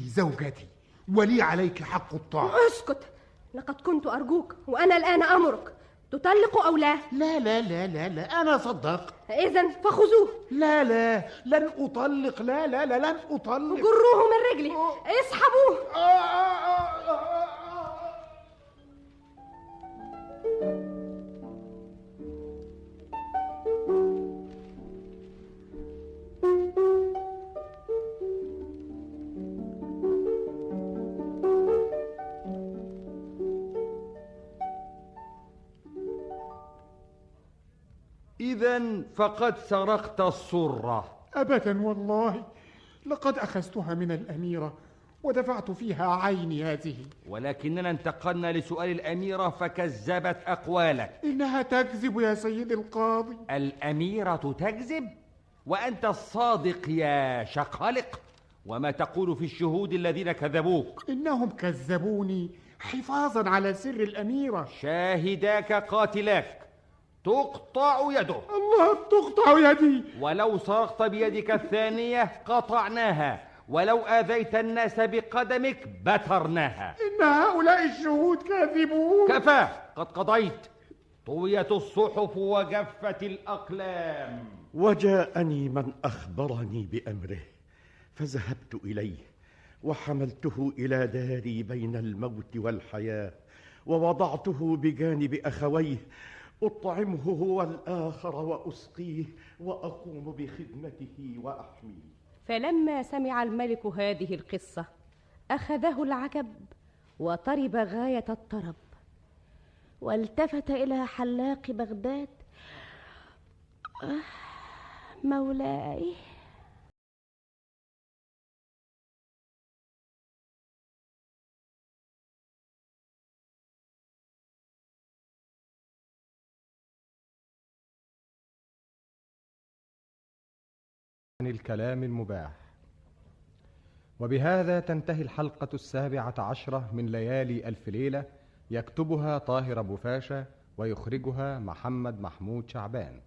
زوجتي، ولي عليك حق الطاعة. اسكت، لقد كنت أرجوك وأنا الآن أمرك، تطلق أو لا؟ لا لا لا لا لا، أنا صدق. إذن فخذوه. لا لا، لن أطلق. لا لا لا، لن أطلق. جروه من رجلي، اسحبوه. إذا فقد سرقت السرة. أبدا والله، لقد أخذتها من الأميرة ودفعت فيها عيني هذه. ولكننا انتقلنا لسؤال الأميرة فكذبت أقوالك. إنها تكذب يا سيدي القاضي. الأميرة تكذب؟ وأنت الصادق يا شقالق. وما تقول في الشهود الذين كذبوك؟ إنهم كذبوني حفاظا على سر الأميرة. شاهداك قاتلاك تقطع يده. الله، تقطع يدي. ولو سرقت بيدك الثانية قطعناها، ولو آذيت الناس بقدمك بترناها. إن هؤلاء الشهود كاذبون. كفى، قد قضيت. طويت الصحف وجفت الأقلام. وجاءني من أخبرني بأمره، فذهبت إليه وحملته إلى داري بين الموت والحياة، ووضعته بجانب أخويه أطعمه هو الآخر وأسقيه وأقوم بخدمته وأحميه. فلما سمع الملك هذه القصة أخذه العجب وطرب غاية الطرب، والتفت إلى حلاق بغداد: مولاي. عن الكلام المباح. وبهذا تنتهي الحلقة 17 من ليالي ألف ليلة، يكتبها طاهر أبو فاشا ويخرجها محمد محمود شعبان.